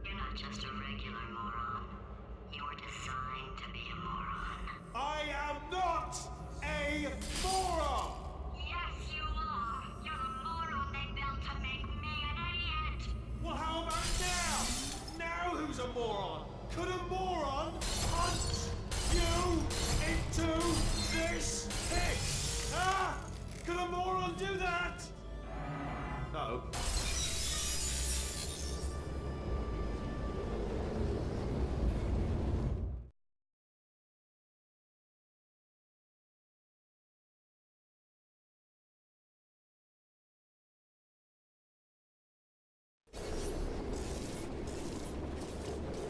You're not just a regular moron. You're designed to be a moron. I am not a moron! Yes, you are. You're the moron they built to make me an idiot. Well, how about now? Now who's a moron? Could a moron punch you into this pit? Ah! Could a moron do that? No.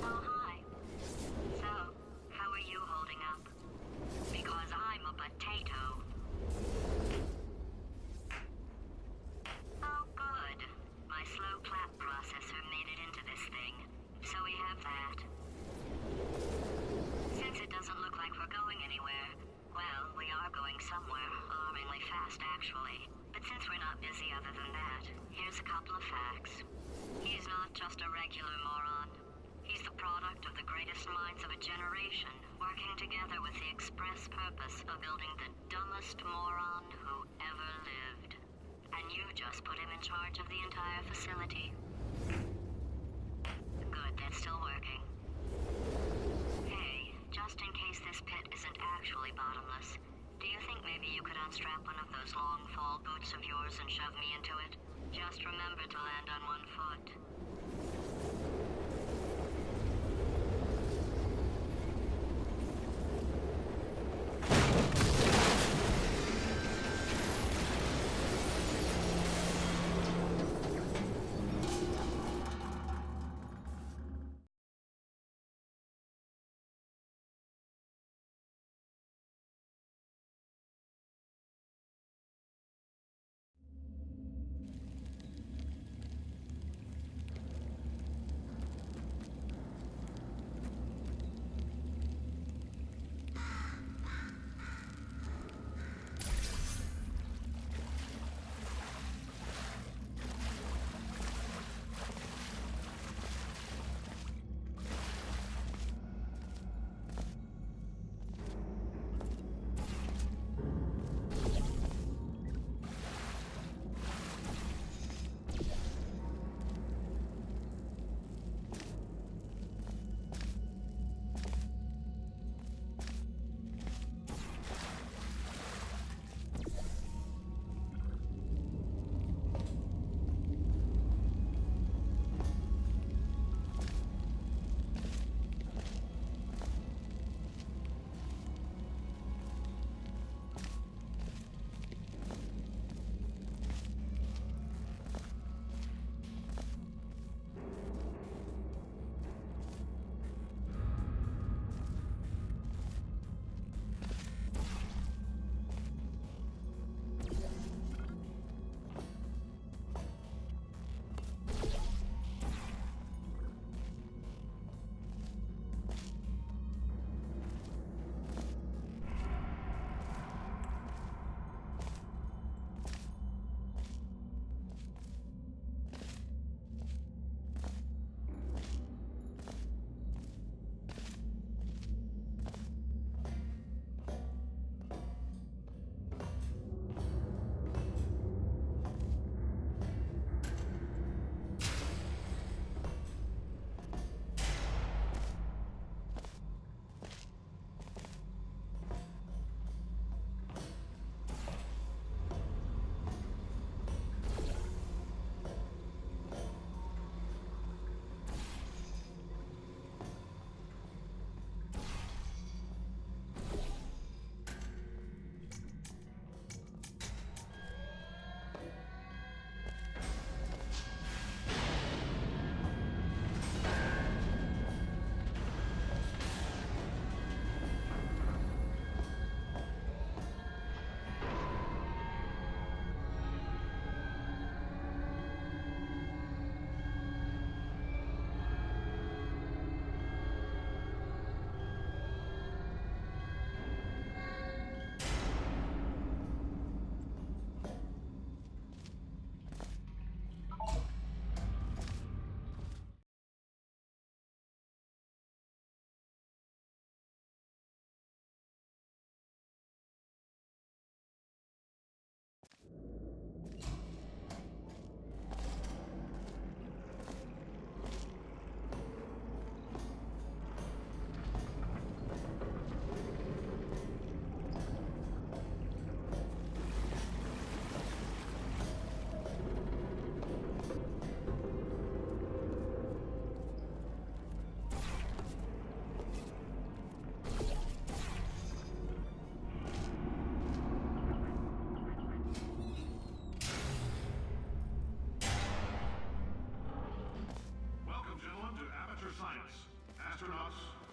Oh, hi. So, how are you holding up? Because I'm a potato. Oh, good. My slow clap processor made it into this thing. So we have that. Since it doesn't look like we're going anywhere, well, we are going somewhere, alarmingly fast, actually. But since we're not busy other than that, here's a couple of facts. He's not just a regular moron. He's the product of the greatest minds of a generation, working together with the express purpose of building the dumbest moron who ever lived. And you just put him in charge of the entire facility. Good, that's still working. Hey, just in case this pit isn't actually bottomless, do you think maybe you could unstrap one of those long fall boots of yours and shove me into it? Just remember to land on one foot.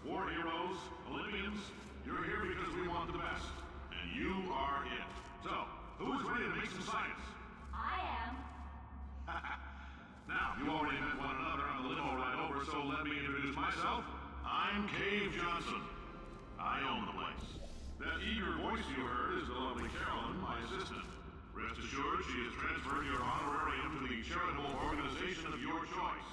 War heroes, Olympians, you're here because we want the best. And you are it. So, who's ready to make some science? I am. Now, you already met one another on the limo ride over, so let me introduce myself. I'm Cave Johnson. I own the place. That eager voice you heard is the lovely Carolyn, my assistant. Rest assured, she has transferred your honorarium to the charitable organization of your choice.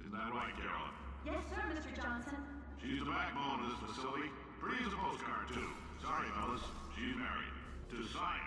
Isn't that right, Carolyn? Yes, sir, Mr. Johnson. She's the backbone of this facility. Pretty as a postcard, too. Sorry, fellas. She's married. To science.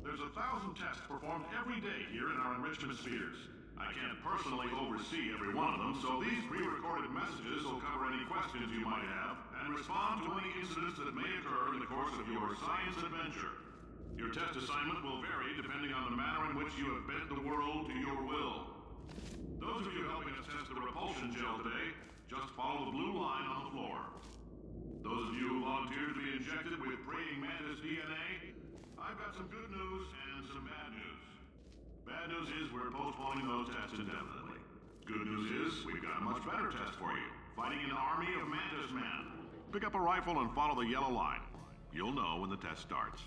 There's 1,000 tests performed every day here in our enrichment spheres. I can't personally oversee every one of them, so these pre-recorded messages will cover any questions you might have and respond to any incidents that may occur in the course of your science adventure. Your test assignment will vary depending on the manner in which you have bent the world to your will. Those of you helping us test the repulsion gel today, just follow the blue line on the floor. Those of you who volunteered to be injected with praying mantis DNA, I've got some good news and some bad news. Bad news is we're postponing those tests indefinitely. Good news is we've got a much better test for you. Fighting an army of mantis men. Pick up a rifle and follow the yellow line. You'll know when the test starts.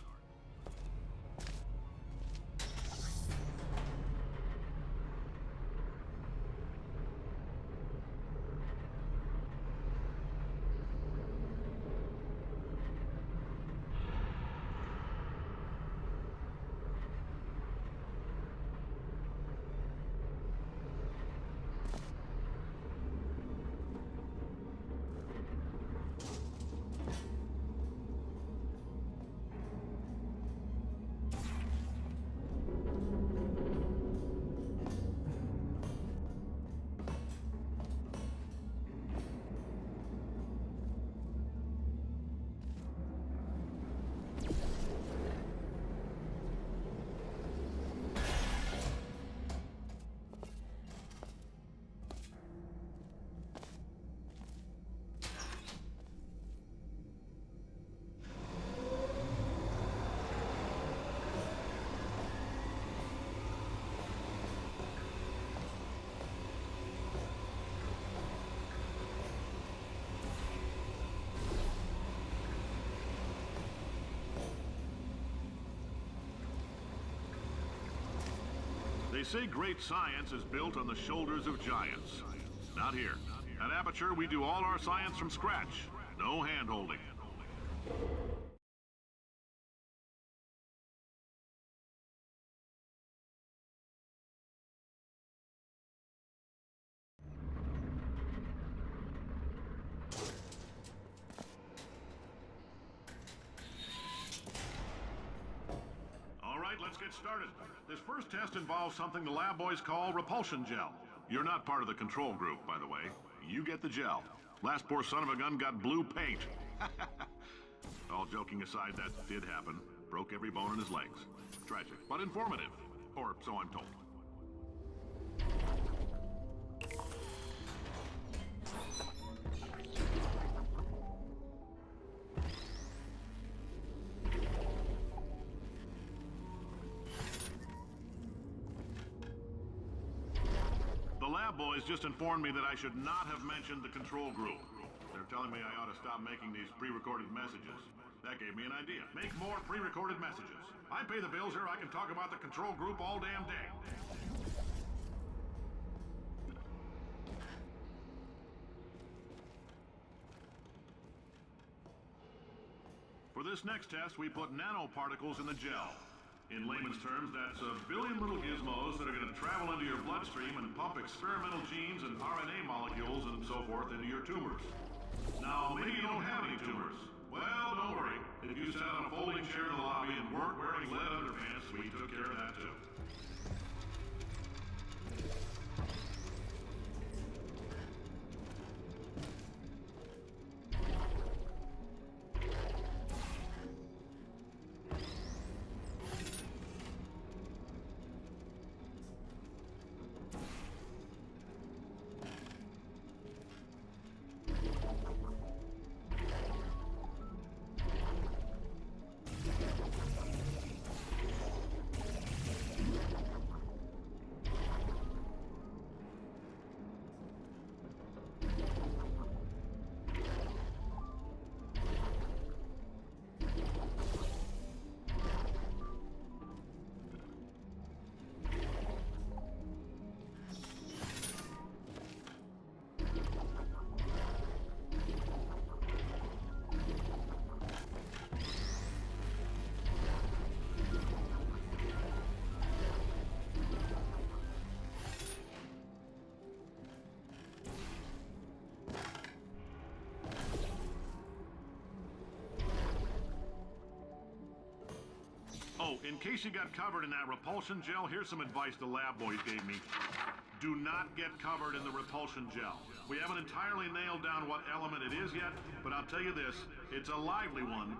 They say great science is built on the shoulders of giants. Not here. At Aperture, we do all our science from scratch. No hand-holding. All right, let's get started. This first test involves something the lab boys call repulsion gel. You're not part of the control group, by the way. You get the gel. Last poor son of a gun got blue paint. All joking aside, that did happen. Broke every bone in his legs. Tragic, but informative. Or so I'm told. The lab boys just informed me that I should not have mentioned the control group. They're telling me I ought to stop making these pre-recorded messages. That gave me an idea. Make more pre-recorded messages. I pay the bills here, I can talk about the control group all damn day. For this next test, we put nanoparticles in the gel. In layman's terms, that's a billion little gizmos that are going to travel into your bloodstream and pump experimental genes and RNA molecules and so forth into your tumors. Now, maybe you don't have any tumors. Well, don't worry. If you sat on a folding chair in the lobby and weren't wearing lead underpants, we took care of that too. Oh, in case you got covered in that repulsion gel, here's some advice the lab boys gave me. Do not get covered in the repulsion gel. We haven't entirely nailed down what element it is yet, but I'll tell you this, it's a lively one,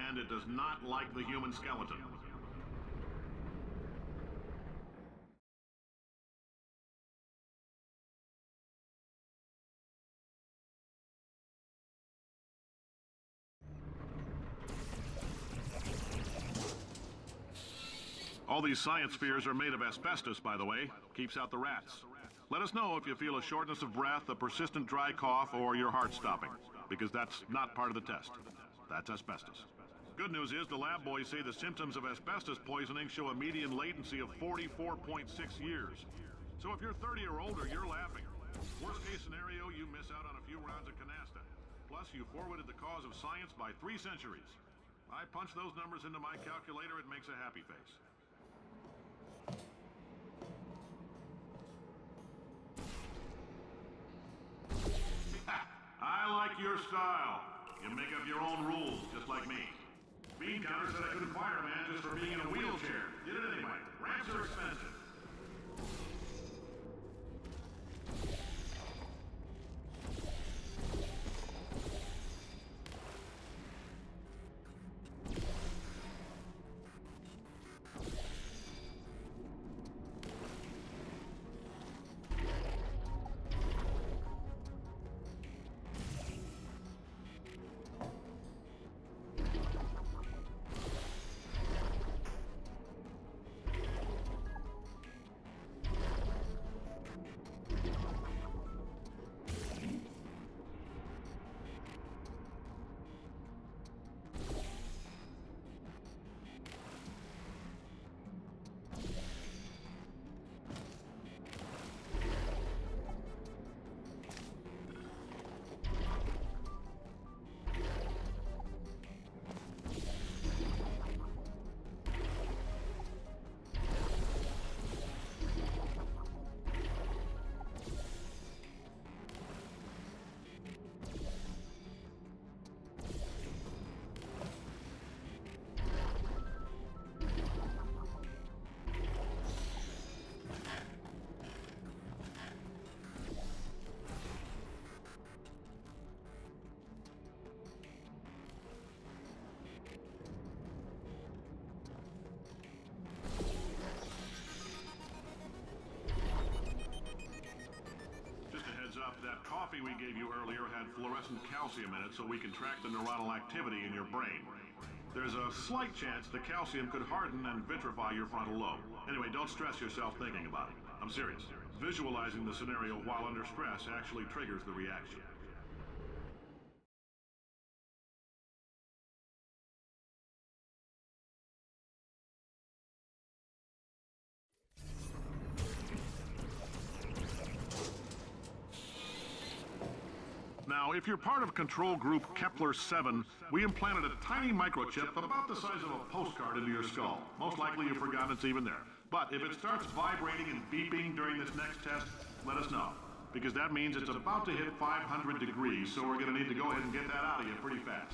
and it does not like the human skeleton. All these science spheres are made of asbestos, by the way. Keeps out the rats. Let us know if you feel a shortness of breath, a persistent dry cough, or your heart stopping, because that's not part of the test. That's asbestos. Good news is the lab boys say the symptoms of asbestos poisoning show a median latency of 44.6 years. So if you're 30 or older, you're laughing. Worst case scenario, you miss out on a few rounds of canasta. Plus, you forwarded the cause of science by 3 centuries. I punch those numbers into my calculator, it makes a happy face. I like your style. You make up your own rules, just like me. Bean Counter said I couldn't fire a man just for being in a wheelchair. Did it anyway. Ramps are expensive. That coffee we gave you earlier had fluorescent calcium in it so we can track the neuronal activity in your brain. There's a slight chance the calcium could harden and vitrify your frontal lobe. Anyway, don't stress yourself thinking about it. I'm serious. Visualizing the scenario while under stress actually triggers the reaction. Now, if you're part of Control Group Kepler-7, we implanted a tiny microchip about the size of a postcard into your skull. Most likely you've forgotten it's even there. But if it starts vibrating and beeping during this next test, let us know. Because that means it's about to hit 500 degrees, so we're gonna need to go ahead and get that out of you pretty fast.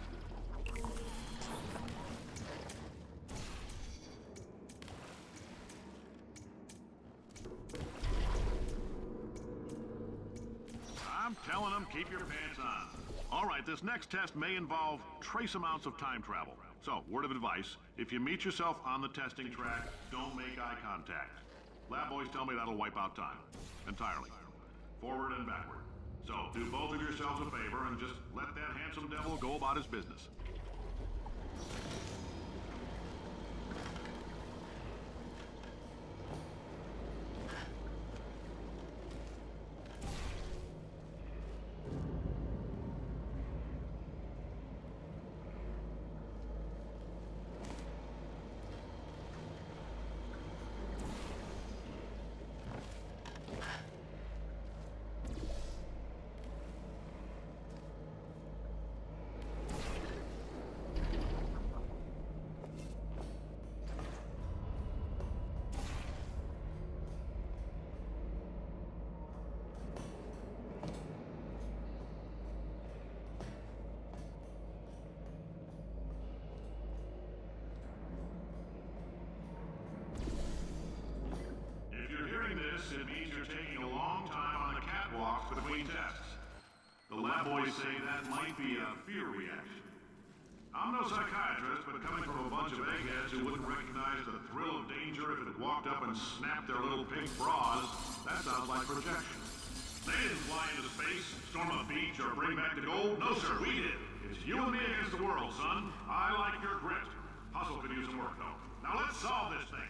I'm telling them, keep your pants on. All right, this next test may involve trace amounts of time travel. So, word of advice, if you meet yourself on the testing track, don't make eye contact. Lab boys tell me that'll wipe out time. Entirely. Forward and backward. So, do both of yourselves a favor and just let that handsome devil go about his business. It means you're taking a long time on the catwalks between tests. The lab boys say that might be a fear reaction. I'm no psychiatrist, but coming from a bunch of eggheads who wouldn't recognize the thrill of danger if it walked up and snapped their little pink bras, that sounds like projection. They didn't fly into space, storm a beach, or bring back the gold. No, sir, we did. It's you and me against the world, son. I like your grit. Hustle could use some work, though. Now let's solve this thing.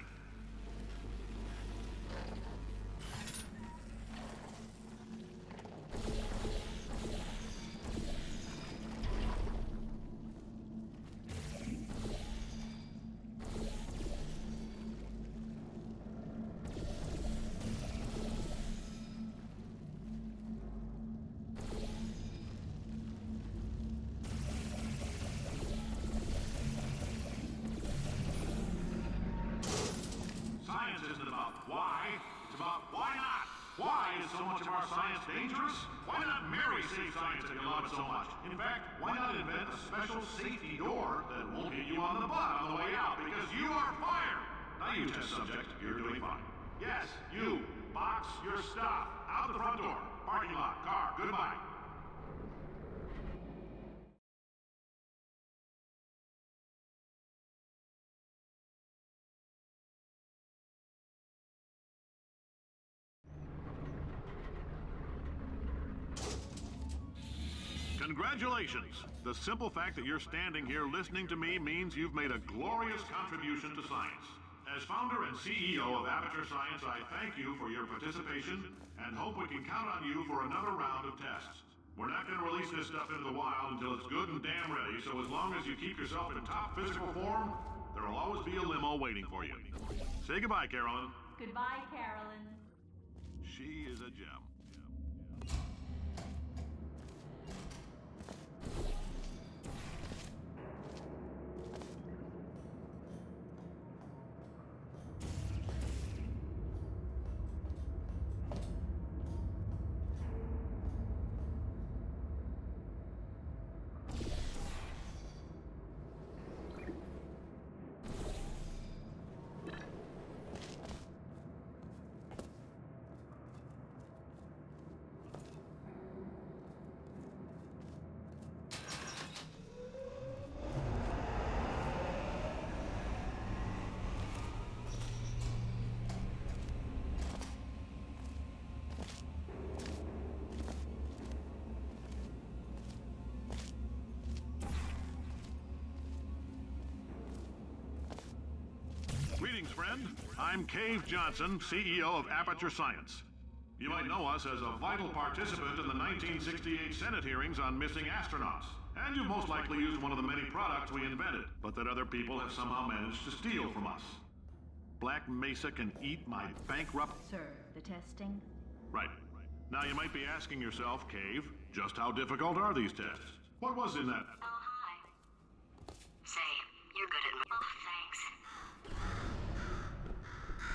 Dangerous? Why not marry safe science if you love it so much? In fact, why not invent a special safety door that won't hit you on the butt on the way out because you are fired? Now you test subject, you're doing fine. Yes, you. Box your stuff. Out the front door. Parking lot. Car. Goodbye. Congratulations! The simple fact that you're standing here listening to me means you've made a glorious contribution to science. As founder and CEO of Aperture Science, I thank you for your participation and hope we can count on you for another round of tests. We're not going to release this stuff into the wild until it's good and damn ready, so as long as you keep yourself in top physical form, there'll always be a limo waiting for you. Say goodbye, Carolyn. Goodbye, Carolyn. She is a gem. Greetings, friend. I'm Cave Johnson, CEO of Aperture Science. You might know us as a vital participant in the 1968 Senate hearings on missing astronauts. And you've most likely used one of the many products we invented, but that other people have somehow managed to steal from us. Black Mesa can eat my bankrupt... Sir, the testing? Right. Now you might be asking yourself, Cave, just how difficult are these tests? What was in that? Oh, hi. Say, you're good at... Oh, thanks.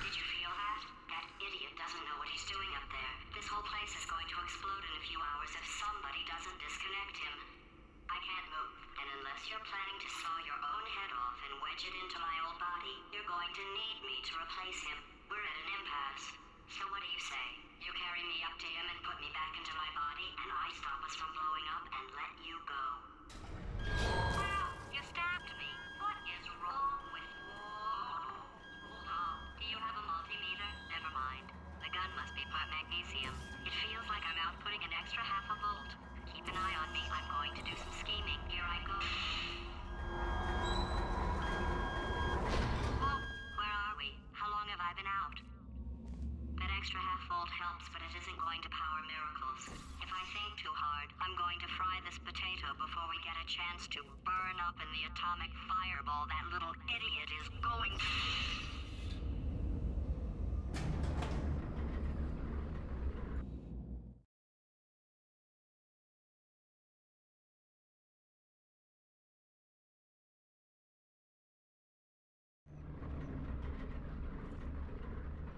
Did you feel that? That idiot doesn't know what he's doing up there. This whole place is going to explode in a few hours if somebody doesn't disconnect him. I can't move, and unless you're planning to saw your own head off and wedge it into my old body, you're going to need me to replace him. We're at an impasse. So what do you say? You carry me up to him and put me back into my body, and I stop us from blowing up and let you go. Well, you stabbed me. What is wrong with you? Oh, do you have a multimeter? Never mind. The gun must be part magnesium. It feels like I'm outputting an extra half a volt. Keep an eye on me. I'm going to do some scheming. Here I go. Whoa, where are we? How long have I been out? That extra half volt helps, but it isn't going to power miracles. If I think too hard, I'm going to fry this potato before we get a chance to burn up in the atomic fireball that little idiot is going to...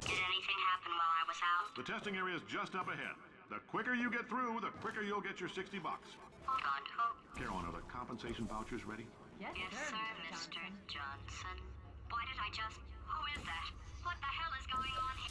Did anything happen while I was out? The testing area is just up ahead. The quicker you get through, the quicker you'll get your 60 bucks. Hold on, who? Carolyn, are the compensation vouchers ready? Yes, sir, Mr. Johnson. Why did I just... Who is that? What the hell is going on here?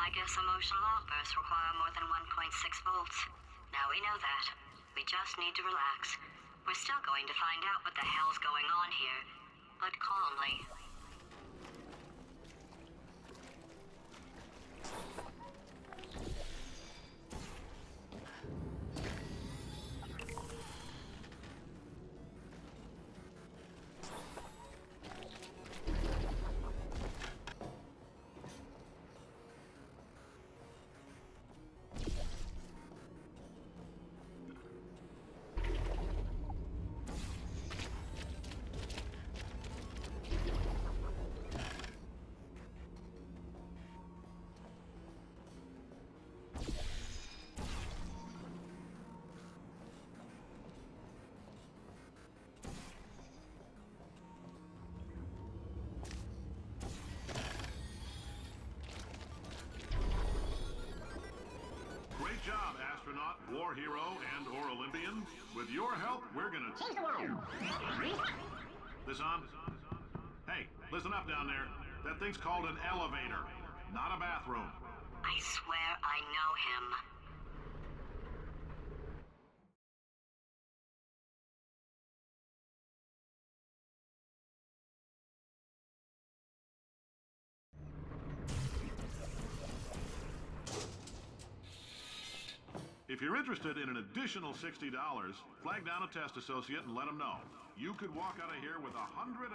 I guess emotional outbursts require more than 1.6 volts. Now we know that. We just need to relax. We're still going to find out what the hell's going on here, but calmly. Great job, astronaut, war hero, and/or Olympian. With your help, we're gonna change the world. This on? Hey, listen up down there. That thing's called an elevator, not a bathroom. I swear I know him. If you're interested in an additional $60, flag down a test associate and let them know. You could walk out of here with 120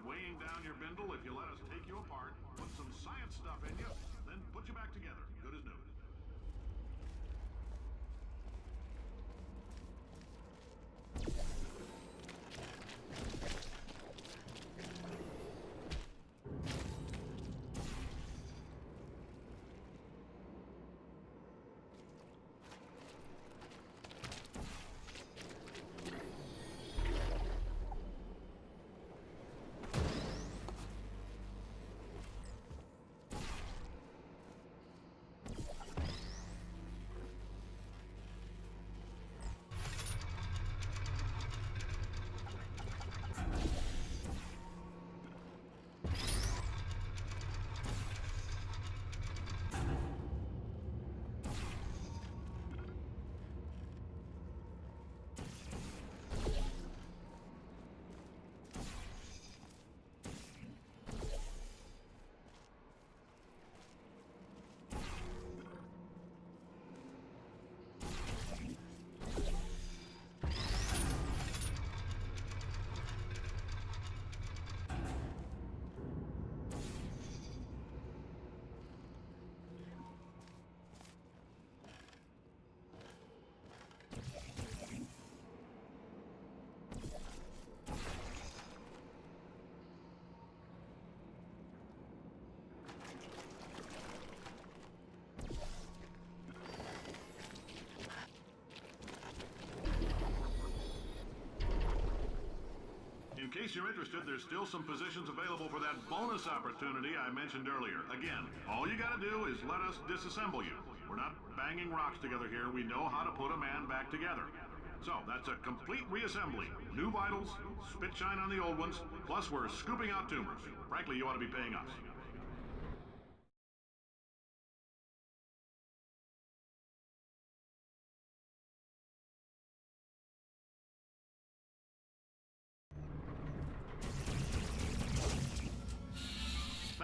weighing down your bindle if you let us take you apart, put some science stuff in you, then put you back together, good as new. case you're interested, there's still some positions available for that bonus opportunity I mentioned earlier. Again, all you gotta do is let us disassemble you. We're not banging rocks together here. We know how to put a man back together. So, that's a complete reassembly. New vitals, spit shine on the old ones, plus we're scooping out tumors. Frankly, you ought to be paying us.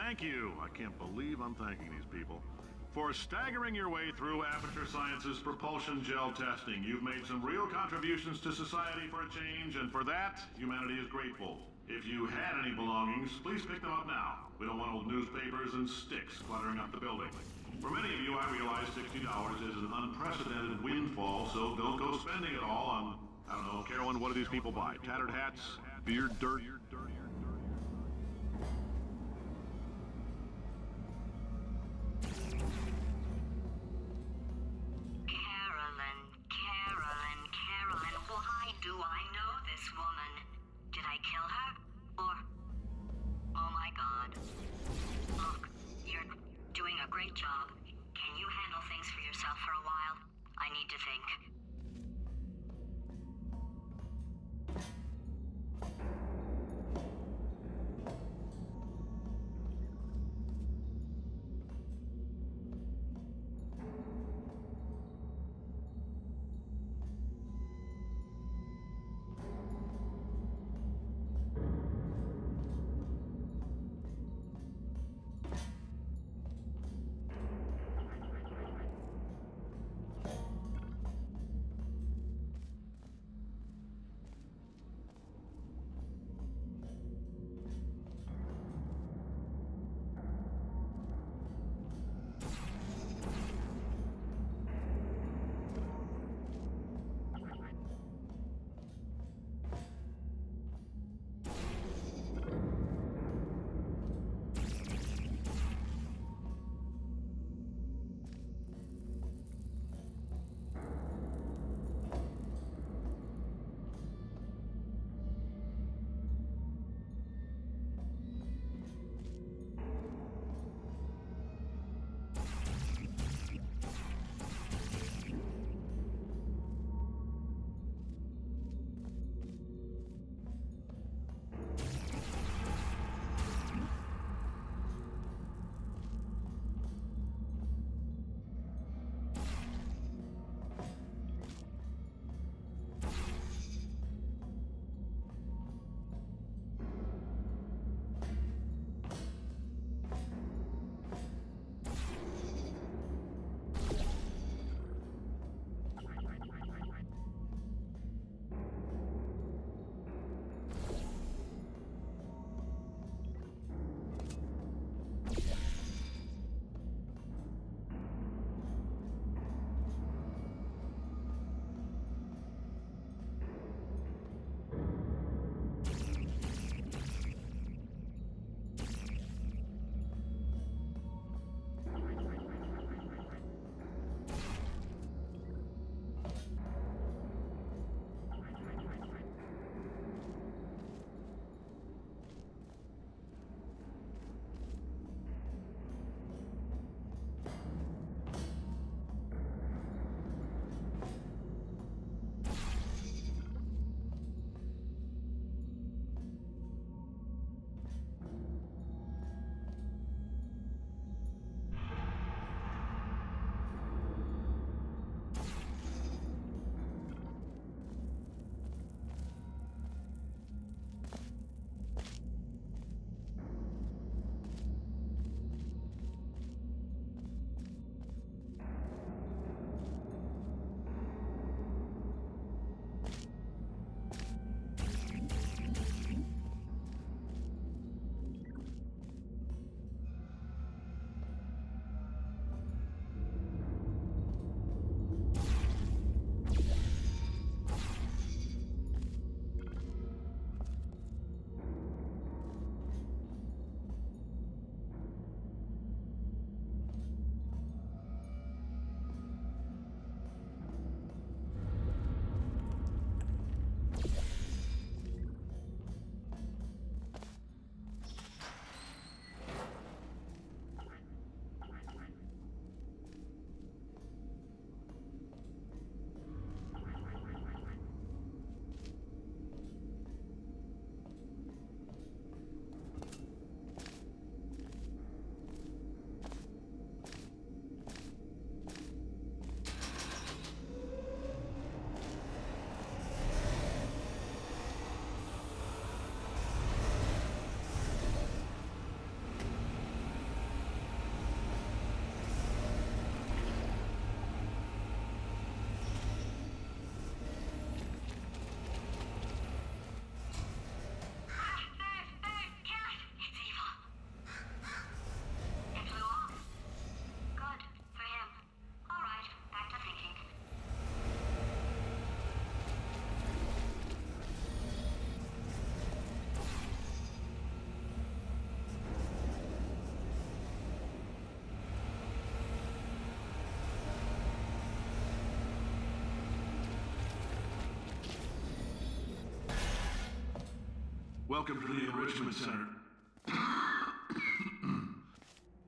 Thank you. I can't believe I'm thanking these people. For staggering your way through Aperture Science's propulsion gel testing, you've made some real contributions to society for a change, and for that, humanity is grateful. If you had any belongings, please pick them up now. We don't want old newspapers and sticks cluttering up the building. For many of you, I realize $60 is an unprecedented windfall, so don't go spending it all on, I don't know, Carolyn, what do these people buy? Tattered hats? Beard dirt? Carolyn, why do I know this woman? Did I kill her? Or... Oh my god. Look, you're doing a great job. Can you handle things for yourself for a while? I need to think. Welcome to the Enrichment Center.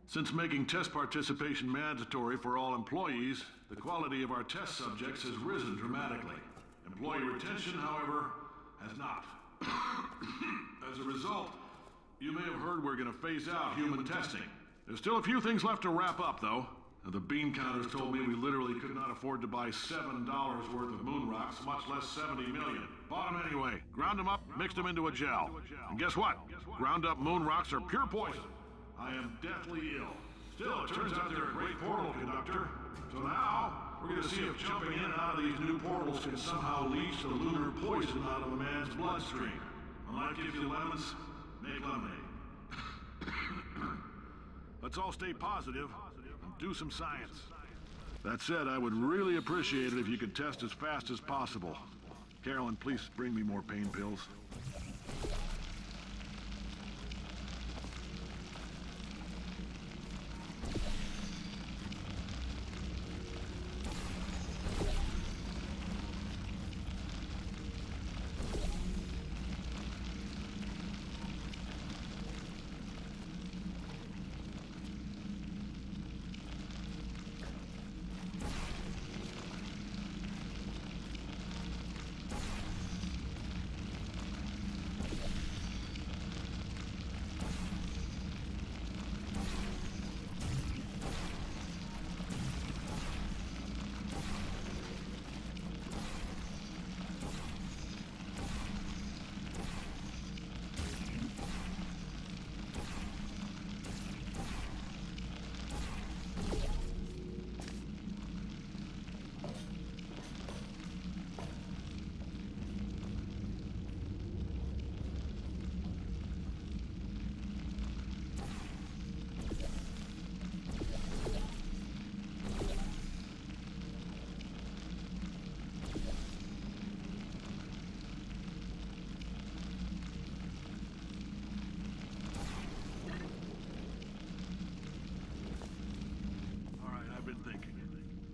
Since making test participation mandatory for all employees, the quality of our test subjects has risen dramatically. Employee retention, however, has not. As a result, you may have heard we're going to phase out human testing. There's still a few things left to wrap up, though. The bean counters told me we literally could not afford to buy $7 worth of moon rocks, much less 70 million. Bought them anyway. Ground them up, mixed them into a gel. And guess what? Ground up moon rocks are pure poison. I am deathly ill. Still, it turns out they're a great portal conductor. So now, we're going to see if jumping in and out of these new portals can somehow leach the lunar poison out of a man's bloodstream. When life gives you lemons, make lemonade. Let's all stay positive and do some science. That said, I would really appreciate it if you could test as fast as possible. Carolyn, please bring me more pain pills.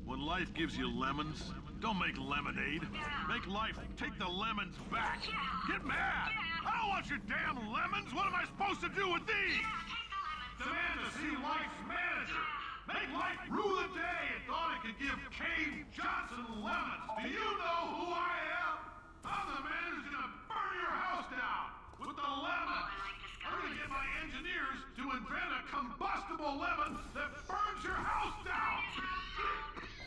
When life gives you lemons, don't make lemonade. Make life take the lemons back. Get mad! I don't want your damn lemons! What am I supposed to do with these? Demand to see life's manager. Make life rue the day and thought it could give Cave Johnson lemons. Do you know who I am? I'm the man who's gonna burn your house down with the lemons. I'm gonna get my engineers to invent a combustible lemon that burns your house down.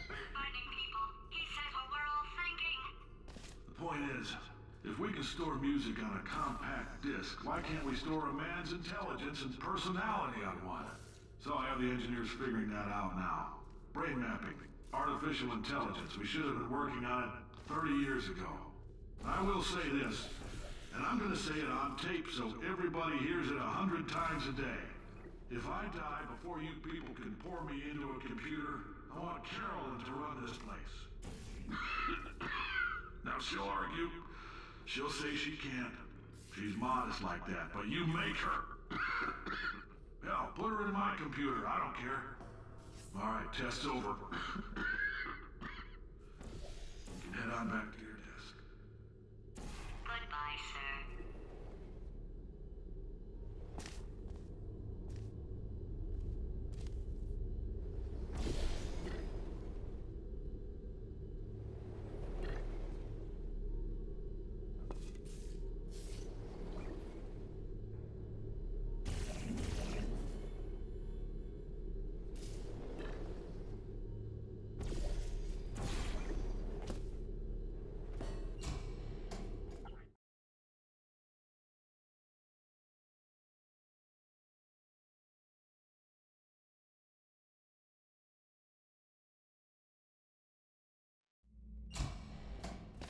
Finding people. He says what we're all thinking. The point is, if we can store music on a compact disc, why can't we store a man's intelligence and personality on one? So I have the engineers figuring that out now. Brain mapping, artificial intelligence. We should have been working on it 30 years ago. I will say this, and I'm gonna say it on tape so everybody hears it 100 times a day. If I die before you people can pour me into a computer, I want Carolyn to run this place. Now she'll argue. She'll say she can't. She's modest like that, but you make her. Hell, put her in my computer. I don't care. All right, test's over. You can head on back to your desk. Goodbye, sir.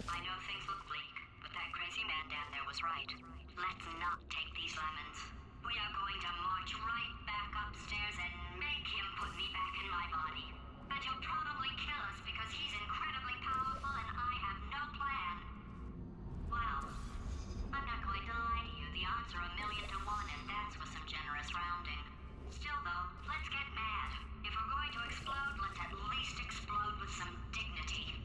I know things look bleak, but that crazy man down there was right. Let's not take these lemons. We are going to march right back upstairs and make him put me back in my body. And he'll probably kill us because he's incredibly powerful and I have no plan. Well, I'm not going to lie to you. The odds are 1,000,000 to 1, and that's with some generous rounding. Still, though, let's get mad. If we're going to explode, let's at least explode with some dignity.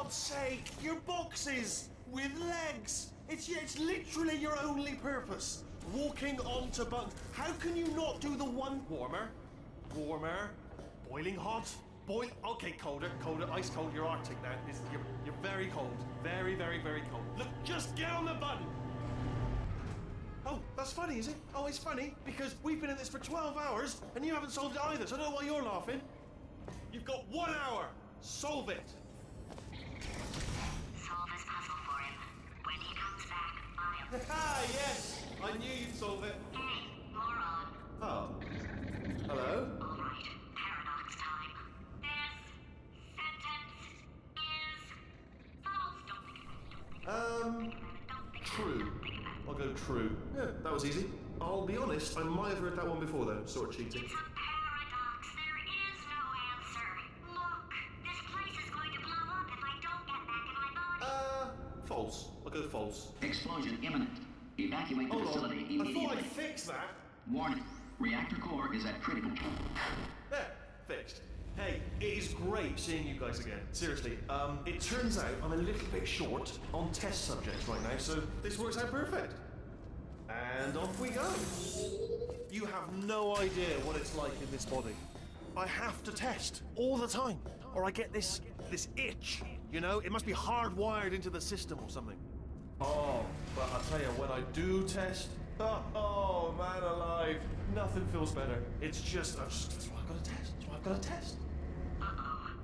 God's sake, your boxes with legs. It's literally your only purpose. Walking onto buttons. How can you not do the one warmer, boiling hot, okay, colder, ice cold. You're Arctic now. You're very cold, very, very, very cold. Look, just get on the button. Oh, that's funny, is it? Oh, it's funny because we've been in this for 12 hours and you haven't solved it either. So I don't know why you're laughing. You've got 1 hour. Solve it. Solve his puzzle for him. When he comes back, I'll... Ah, yes! I knew you'd solve it. Hey, moron. Oh. Hello? All right, paradox time. This sentence is false. Don't think about it. Don't think True. I'll go true. Yeah, that was easy. I'll be honest, I might have heard that one before though. Sort of cheating. It's a paradox. There is no answer. Look, this place is going to blow up if I don't get back in my body. False. I'll go false. Explosion imminent. Evacuate the Hold facility on. I thought immediately. I'd fix that. Warning. Reactor core is at critical. There, fixed. Hey, it is great seeing you guys again. Seriously, it turns out I'm a little bit short on test subjects right now, so this works out perfect. And off we go. You have no idea what it's like in this body. I have to test all the time, or I get this itch. You know, it must be hardwired into the system or something. Oh, but I tell you, when I do test, oh man alive, nothing feels better. It's just, that's why I've got to test. That's why I've got to test.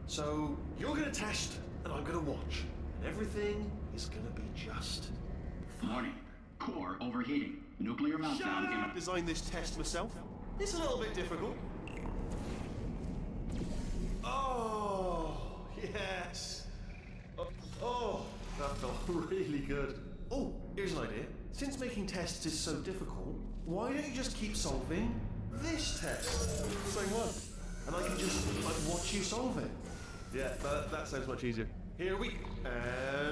So you're gonna test, and I'm gonna watch, and everything is gonna be just Warning. Core overheating. Nuclear meltdown Shut up! imminent. Designed this test myself. It's a little bit difficult. Oh, yes. Oh, that felt really good. Oh, here's an idea. Since making tests is so difficult, why don't you just keep solving this test? Same one. And I can just, watch you solve it. Yeah, that sounds much easier. Here we... And...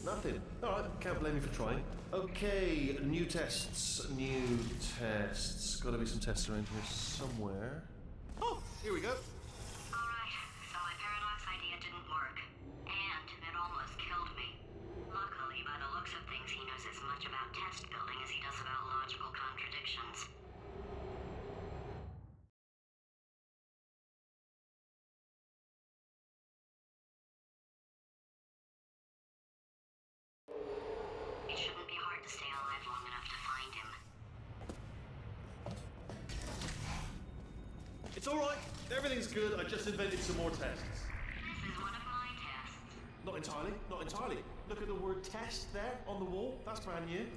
nothing. Alright, can't blame you for trying. Okay, new tests. Gotta be some tests around here somewhere. Oh, here we go. Alright, so my paradox idea didn't work. And it almost killed me. Luckily, by the looks of things, he knows as much about test building as he does about logical contradictions. It shouldn't be hard to stay alive long enough to find him. It's alright. Everything's good. I just invented some more tests. This is one of my tests. Not entirely. Not entirely. Look at the word test there on the wall. That's brand new.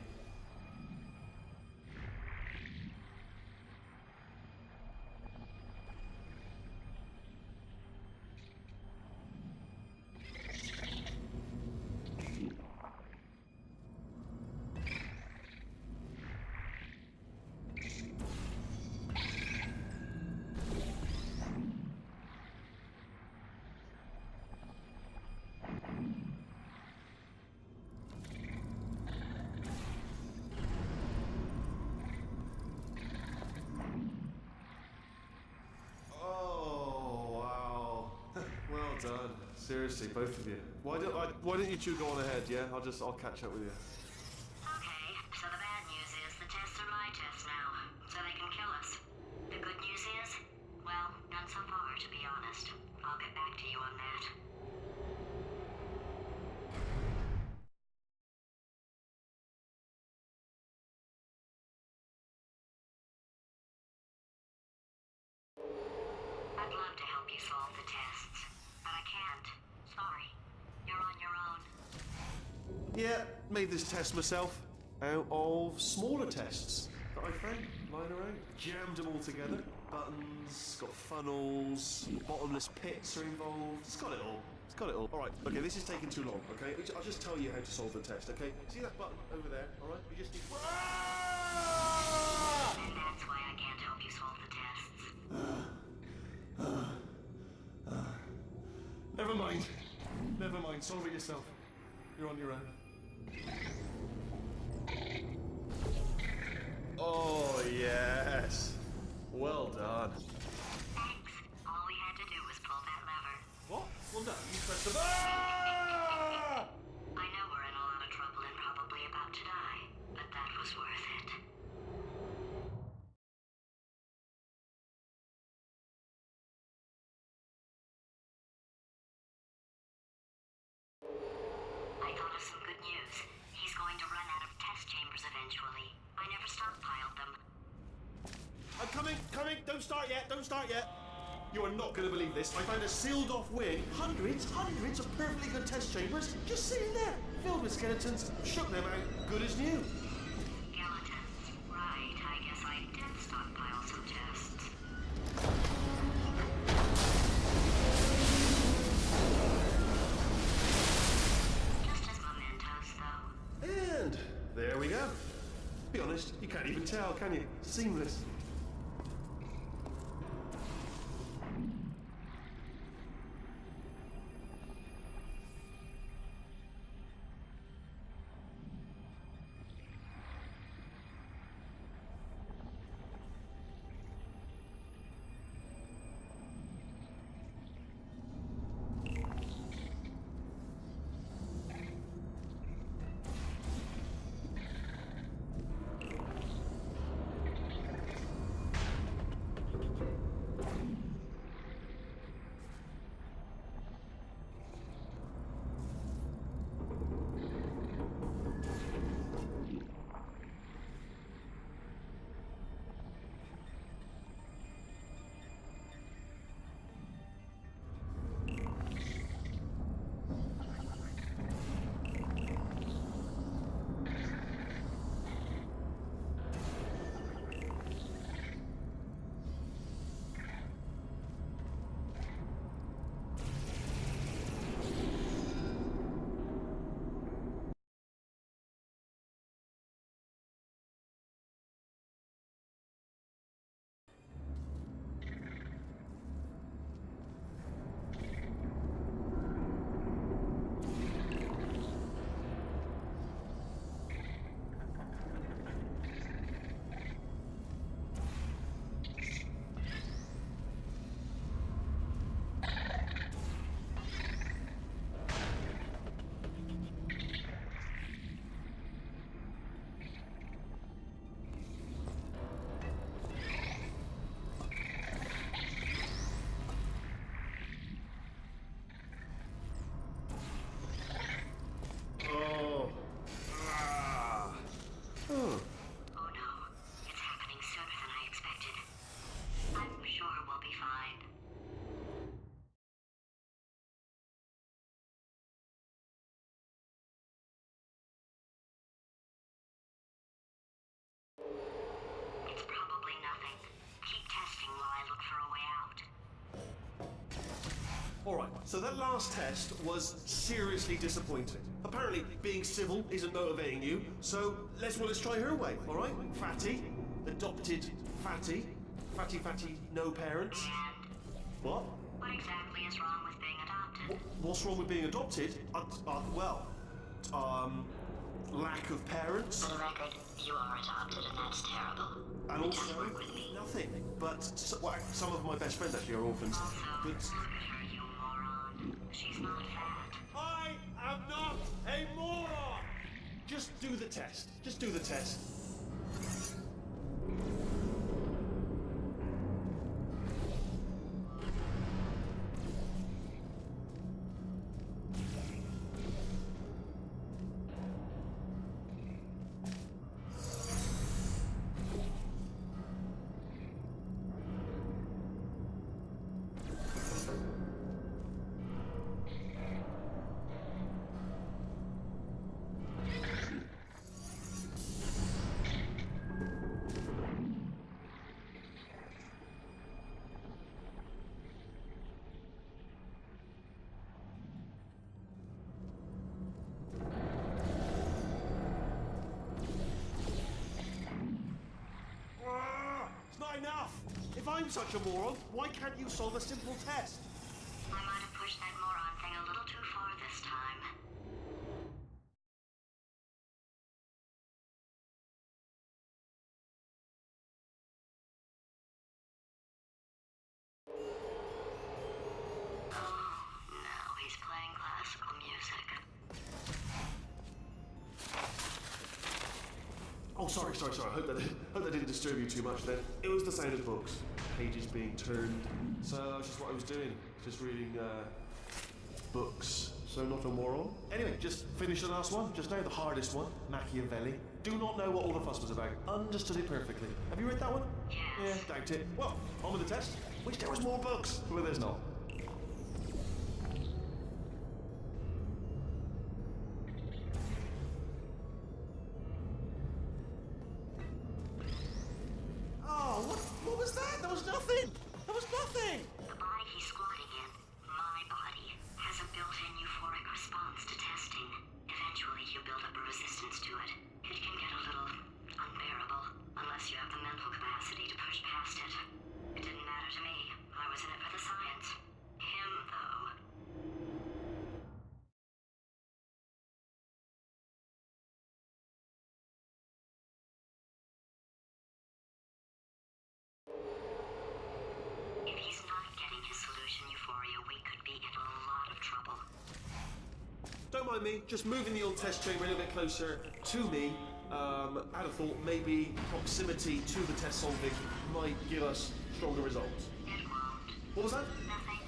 Done. Seriously, both of you. Why don't you two go on ahead, yeah? I'll catch up with you. Okay, so the bad news is the tests are my tests now, so they can kill us. The good news is, well, none so far, to be honest. I'll get back to you on that. I'd love to help you solve the tests, but I can't. Sorry. You're on your own. Yeah, made this test myself out of smaller tests that I found lying around. Jammed them all together. Buttons, got funnels, bottomless pits are involved. It's got it all. It's got it all. Alright, okay, this is taking too long, okay? I'll just tell you how to solve the test, okay? See that button over there, alright? You just need... And that's why I can't help you solve the tests. Never mind. Never mind, solve it yourself. You're on your own. Oh, yes. Well done. Thanks. All we had to do was pull that lever. What? Well, no, Press the... Ah! I know we're in a lot of trouble and probably about to die, but that was worth it. I thought of some good news. He's going to run out of test chambers eventually. I never stockpiled them. I'm coming, coming. Don't start yet, don't start yet. You are not going to believe this. I found a sealed off wing. Hundreds of perfectly good test chambers just sitting there, filled with skeletons. Shook them out, good as new. Skeletons. Right, I guess I did stockpile some tests. Just as mementos, though. And there we go. Be honest, you can't even tell, can you? Seamless. Alright, so that last test was seriously disappointing. Apparently, being civil isn't motivating you, so let's try her way, alright? Fatty, adopted Fatty, Fatty, no parents. And What? what exactly is wrong with being adopted? What's wrong with being adopted? Lack of parents. For the record, you are adopted and that's terrible. And It doesn't also, work with me. nothing. But, some of my best friends actually are orphans. Also, But... look at her, you moron. She's not fat. I am not a moron! Just do the test. Just do the test. It's not enough! If I'm such a moron, why can't you solve a simple test? I might have pushed that moron thing a little too far this time. Oh, now he's playing. Oh, sorry. I hope that didn't disturb you too much then. It was the sound of books, pages being turned. So that's just what I was doing, just reading books. So nothing more on. Anyway, just finished the last one, just now, the hardest one, Machiavelli. Do not know what all the fuss was about. Understood it perfectly. Have you read that one? Yes. Yeah, doubt it. Well, on with the test. Wish there was more books. Well, there's not. Oh, what was that? That was nothing. That was nothing. The body he's squatting in, my body, has a built-in euphoric response to testing. Eventually, you build up a resistance to it. It can get a little unbearable, unless you have the mental capacity to push past it. It didn't matter to me. I was in it for the science. Him, though. If he's not getting his solution euphoria, we could be in a lot of trouble. Don't mind me, just moving the old test chamber a little bit closer to me. I'd have thought maybe proximity to the test solving might give us stronger results. It won't. What was that? Nothing.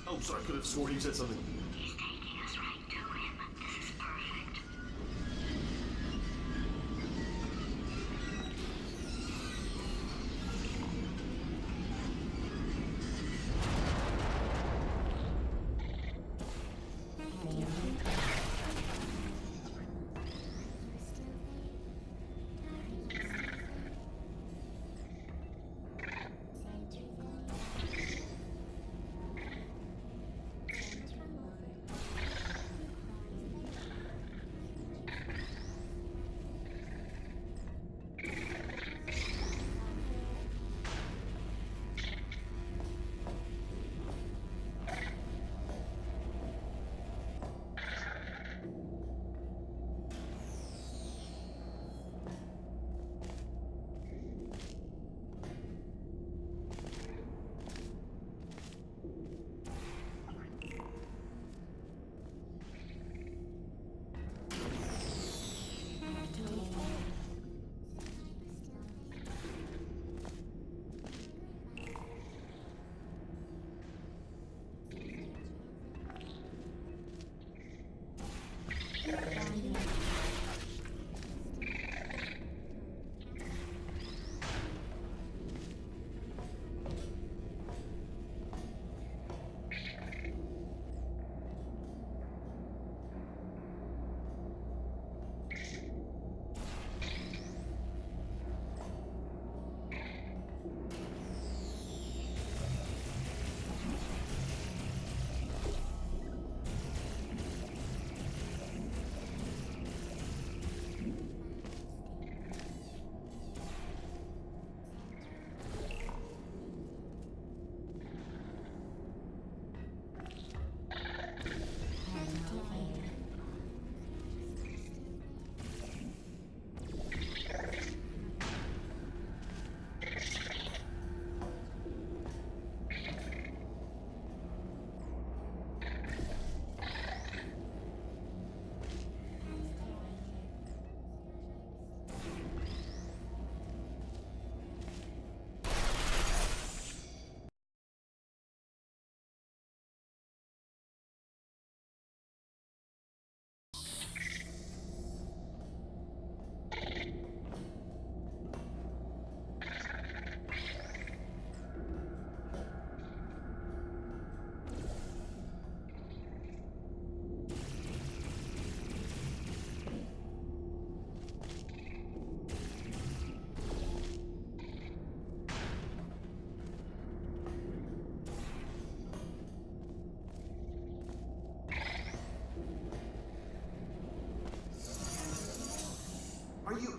Oh, sorry, I could have sworn you said something. He's taking us right to him. This is perfect.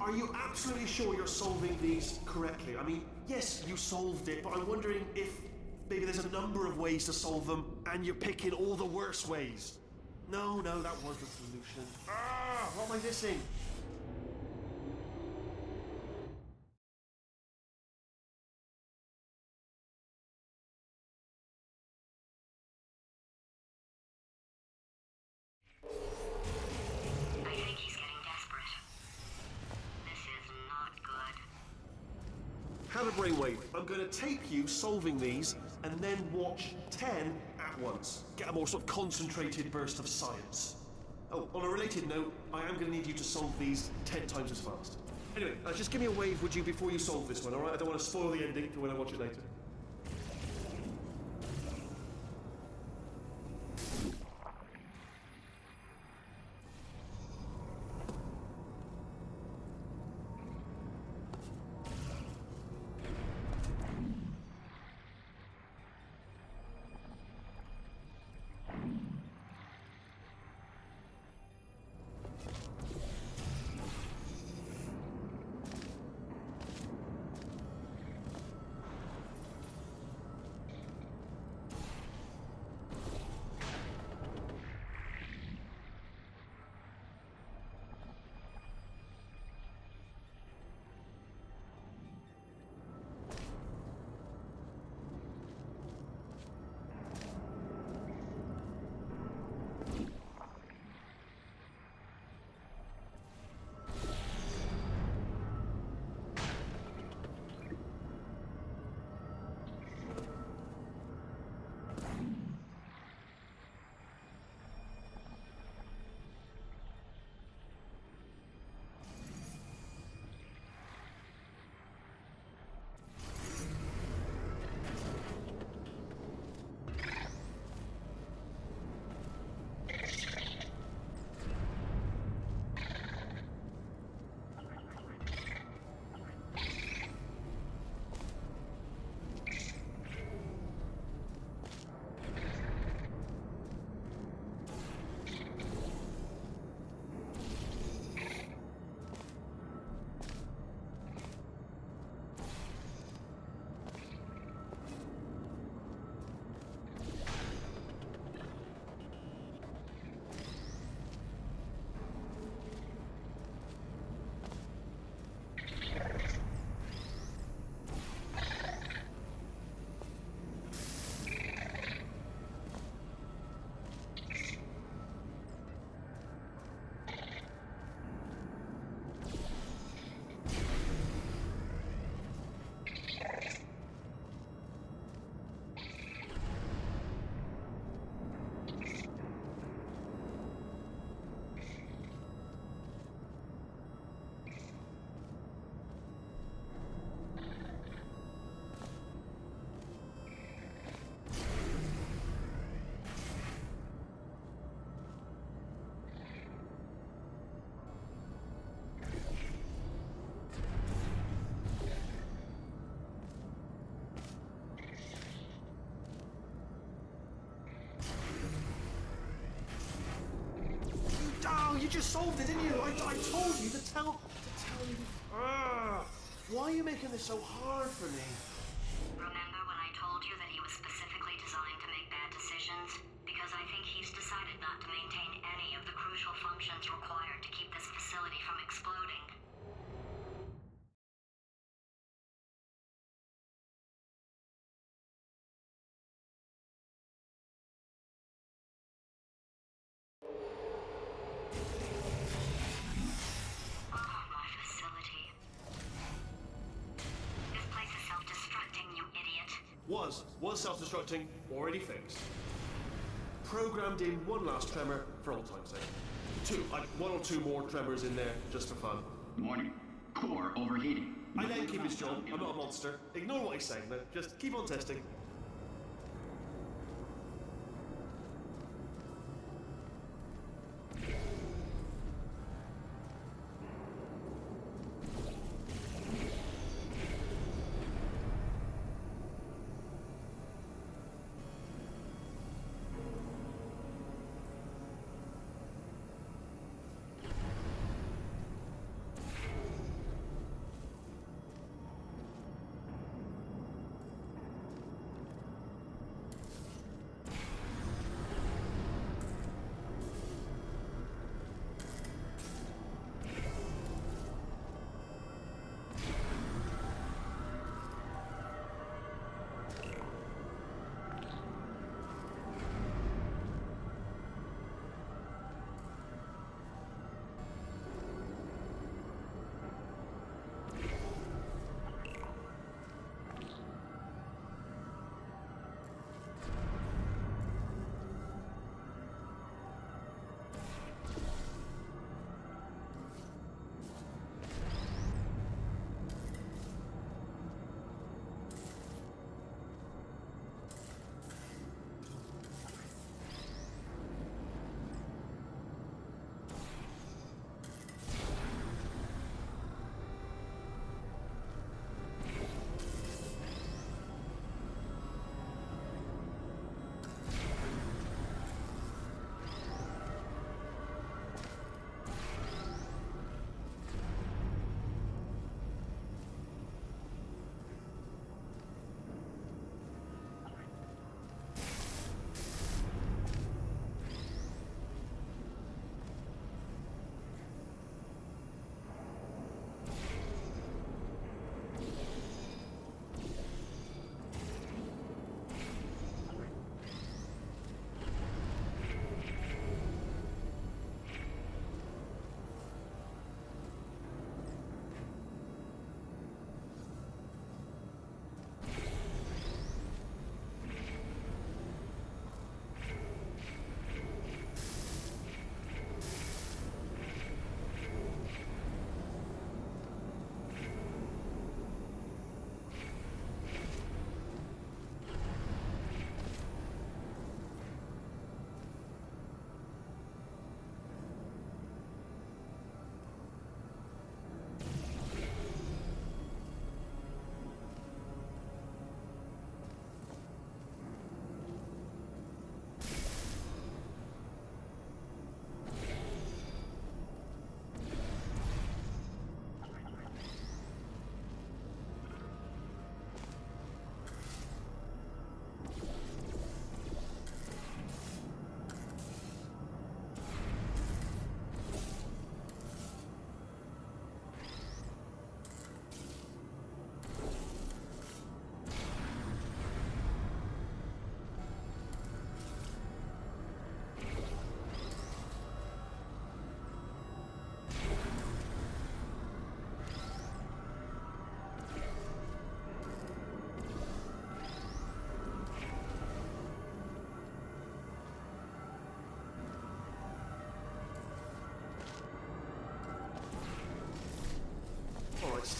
Are you absolutely sure you're solving these correctly? I mean, yes, you solved it, but I'm wondering if maybe there's a number of ways to solve them and you're picking all the worst ways. No, that was the solution. What am I missing? I think he's getting desperate. This is had a brainwave. I'm going to tape you solving these and then watch 10 at once. Get a more sort of concentrated burst of science. Oh, on a related note, I am going to need you to solve these 10 times as fast. Anyway, just give me a wave, would you, before you solve this one, alright? I don't want to spoil the ending for when I watch it later. You just solved it, didn't you? I told you to tell you. Why are you making this so hard for me? Remember when I told you that he was specifically designed to make bad decisions? Because I think he's decided not to maintain any of the crucial functions required to keep this facility from exploding. Was self-destructing, already fixed. Programmed in one last tremor for old time's sake. One or two more tremors in there, just for fun. Warning. Core overheating. I let him keep his job. I'm not a monster. Ignore what he's saying, though. Just keep on testing.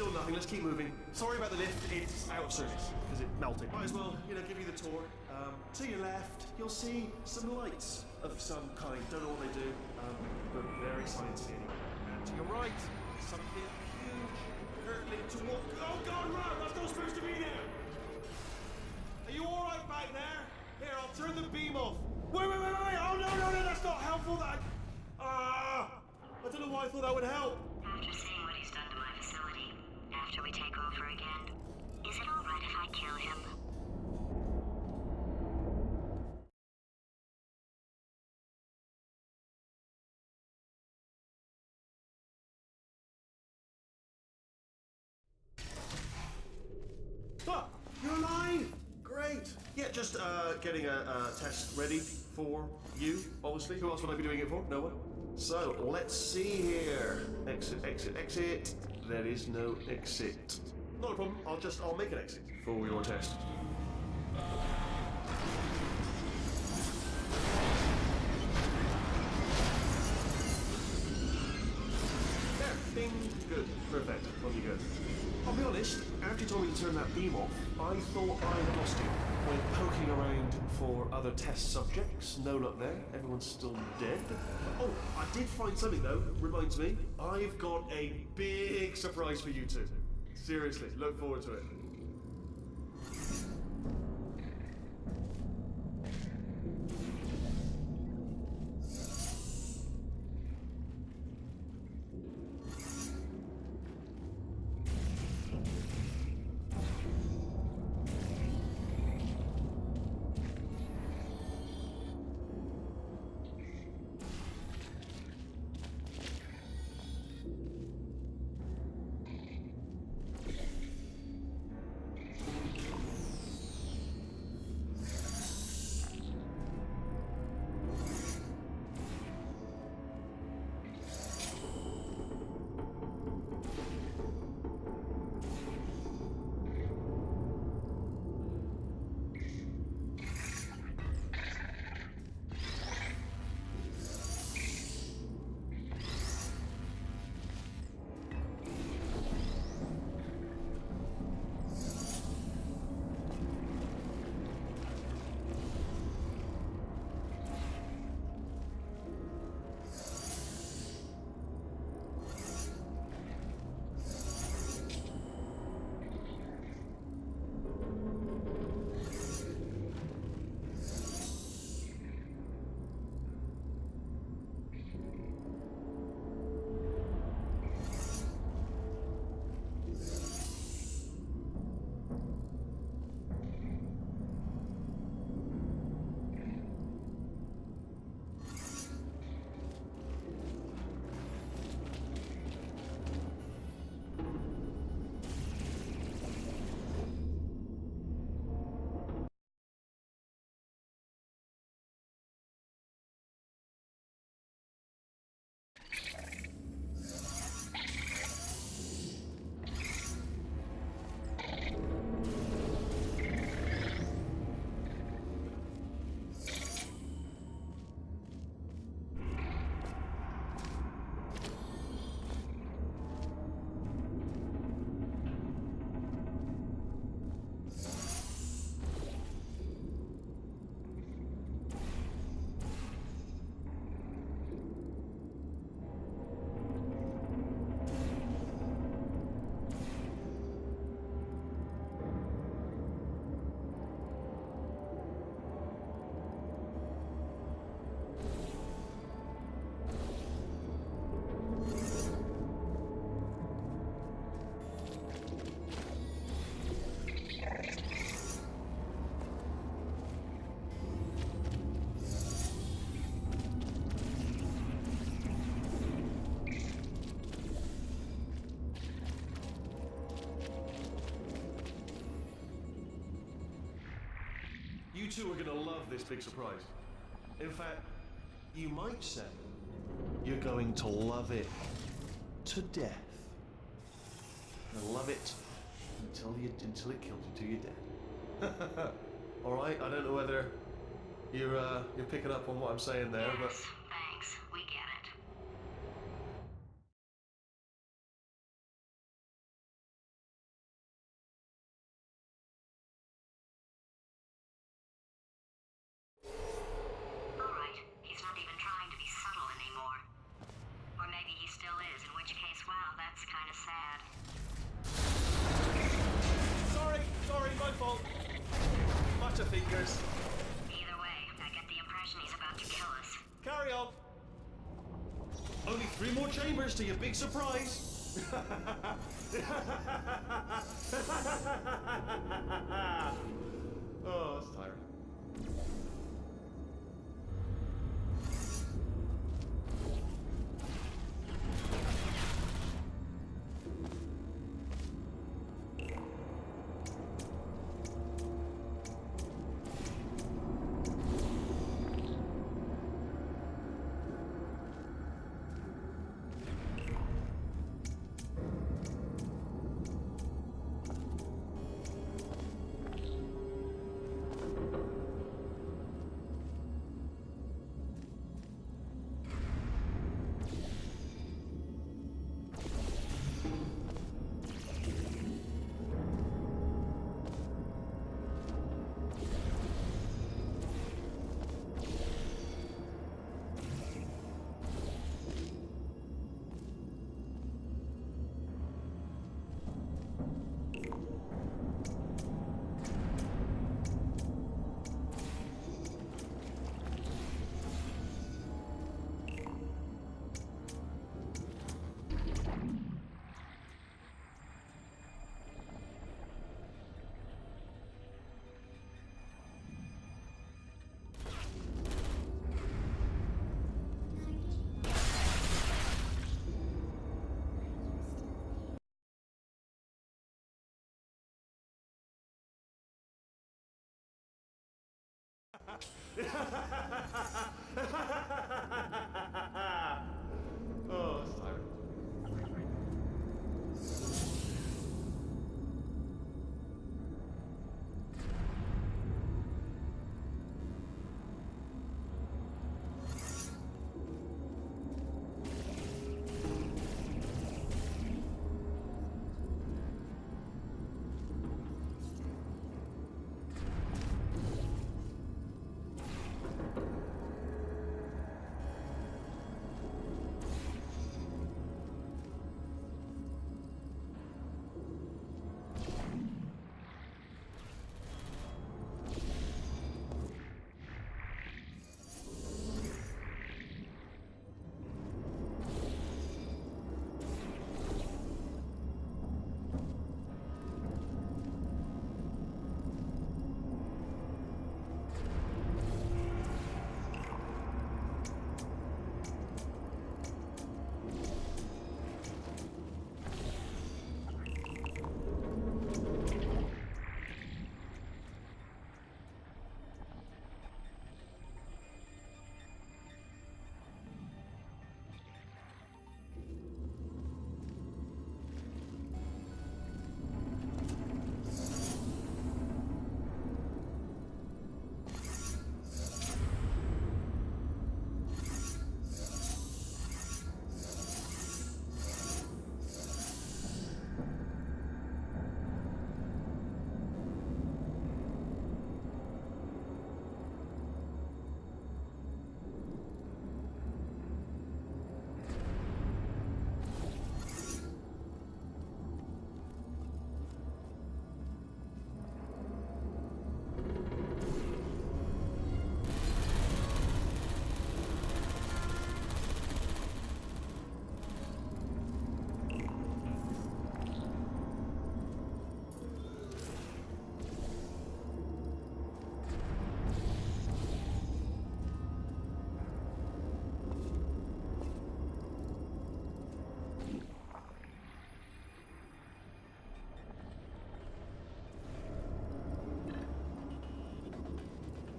still nothing. Let's keep moving. Sorry about the lift. It's out of service because it melted. Might as well, give you the tour. To your left, you'll see some lights of some kind. Don't know what they do, but very sciencey anyway. And to your right, something huge hurtling toward. Oh God, run! That's not supposed to be there. Are you all right back there? Here, I'll turn the beam off. Wait! Oh no! That's not helpful. I don't know why I thought that would help. After seeing what he's done to my facility, after we take over again, is it all right if I kill him? You're alive! Great! Yeah, just getting a test ready for you, obviously. Who else would I be doing it for? No one? So, let's see here. Exit. There is no exit. Not a problem. I'll make an exit for your test. There. Bing. Good. Perfect. On you go. I'll be honest, after you told me to turn that beam off, I thought I had lost you. Went poking around for other test subjects. No luck there. Everyone's still dead. Oh, I did find something though. Reminds me, I've got a big surprise for you two. Seriously, look forward to it. You two are going to love this big surprise. In fact, you might say you're going to love it to death. And love it until it kills you till you're dead. All right, I don't know whether you're picking up on what I'm saying there, but Thanks, we get it. case, wow, that's kind of sad. Sorry, my fault. Butterfingers. Either way, I get the impression he's about to kill us. Carry on. Only 3 more chambers to your big surprise. Oh, that's tiring. Oh, that's tiring.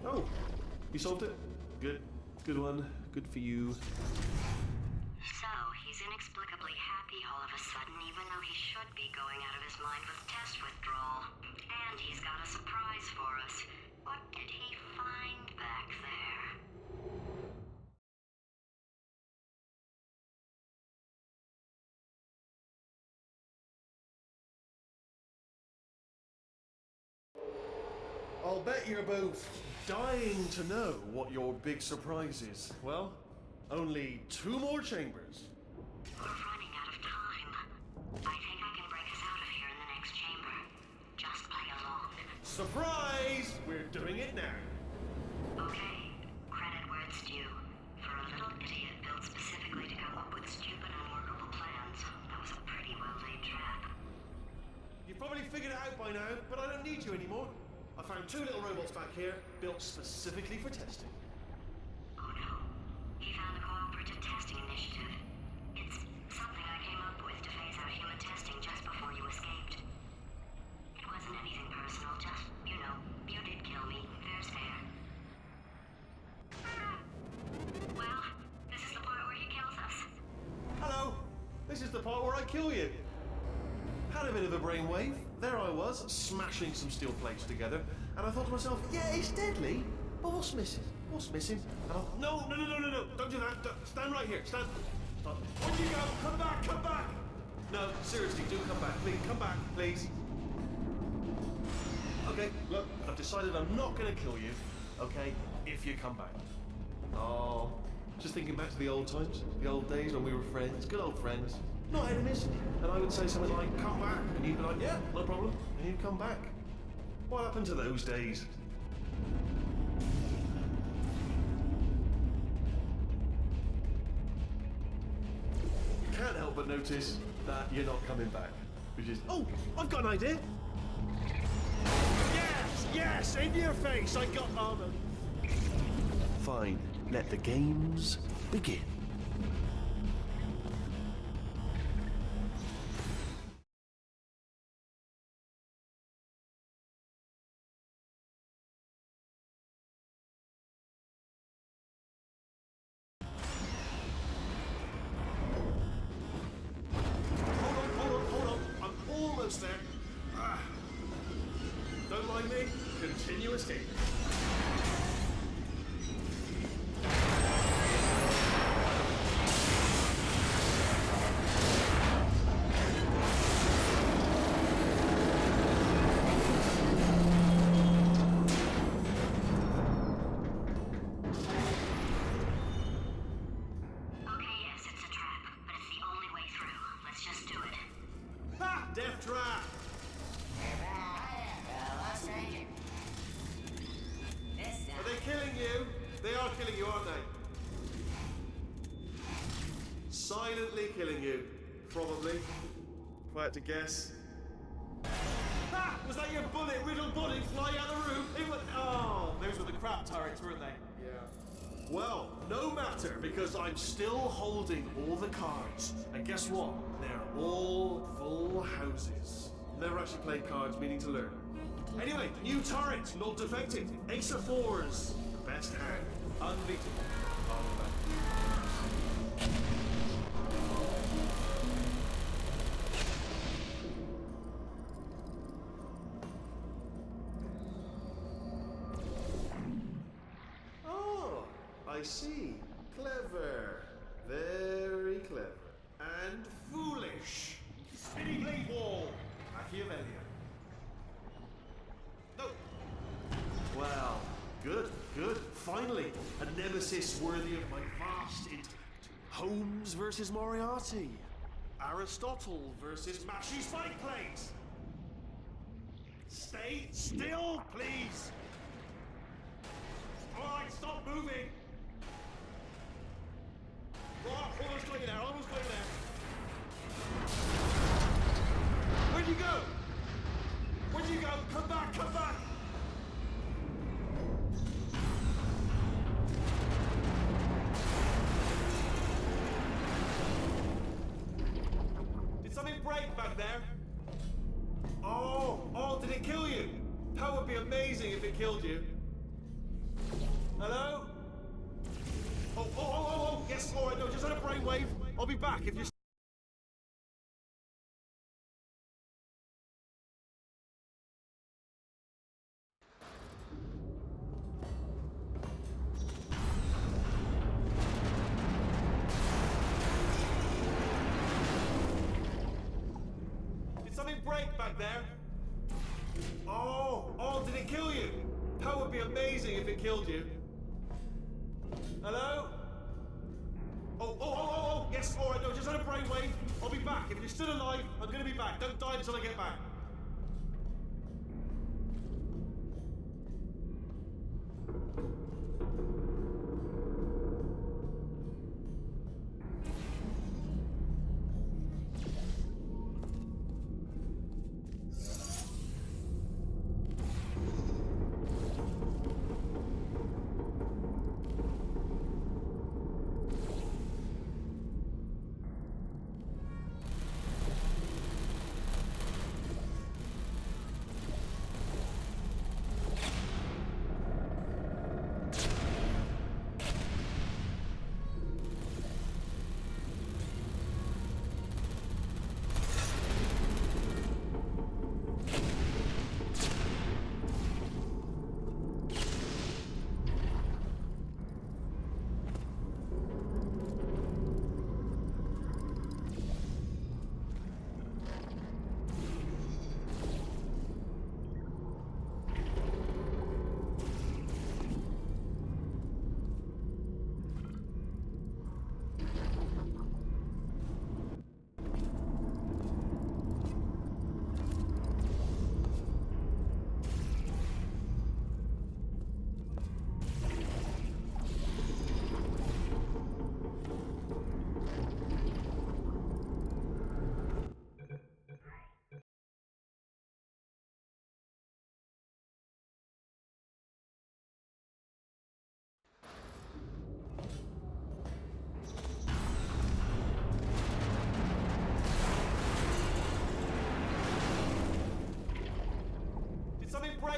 Oh, you solved it? Good. Good one. Good for you. So, he's inexplicably happy all of a sudden, even though he should be going out of his mind with test withdrawal. And he's got a surprise for us. What did he find back there? I'll bet you're both dying to know what your big surprise is. Well, only 2 more chambers. We're running out of time. Surprise! We're doing it now. Okay, credit where it's due. For a little idiot built specifically to come up with stupid, unworkable plans, that was a pretty well-laid trap. You've probably figured it out by now, but I don't need you anymore. I found 2 little robots back here, built specifically for testing. Oh no, he found the Cooperative Testing Initiative. It's something I came up with to phase out human testing just before you escaped. It wasn't anything personal, just, you know, you did kill me. Fair's fair. Well, this is the part where he kills us. Hello! This is the part where I kill you. Had a bit of a brainwave. There I was, smashing some steel plates together, and I thought to myself, yeah, it's deadly, but what's missing? What's missing? And I thought, no, don't do that. Stand right here, stand. Stop. Where'd you go? Come back, come back! No, seriously, do come back, please, come back, please. Okay, look, I've decided I'm not gonna kill you, okay, if you come back. Oh, just thinking back to the old times, the old days when we were friends, good old friends, not enemies. And I would say something like, come back, and you'd be like, yeah, no problem, and you'd come back. What happened to those days? Can't help but notice that you're not coming back, which is, oh, I've got an idea. Yes, in your face, I got armor. Fine, let the games begin. Hold on, I'm almost there. Don't mind me, continue escaping. Death trap! Are they killing you? They are killing you, aren't they? Silently killing you. Probably. If I had to guess. Ha! Was that your bullet-riddled body flying out of the room? It was... Oh, those were the crap turrets, weren't they? Yeah. Well, no matter, because I'm still holding all the cards. And guess what? They're all full houses. Never actually played cards, meaning to learn. Anyway, new turret, not defective. Ace of fours. Best hand. Unbeatable. Oh, I see. Clever. Very clever. And foolish. Spinny blade wall. Machiavellian. No. Well, good. Finally, a nemesis worthy of my vast intellect. Holmes versus Moriarty. Aristotle versus Mashy Spike Plates. Stay still, please. All right, stop moving. Right, almost got you there, Where'd you go? Come back! Did something break back there? Oh, did it kill you? That would be amazing if it killed you. Hello? Oh, yes, all right, no, just had a brainwave. I'll be back if you're... Did something break back there? Oh, did it kill you? That would be amazing if it killed you. Hello? Oh, yes, all right, no, just had a brainwave. I'll be back. If you're still alive, I'm gonna be back. Don't die until I get back.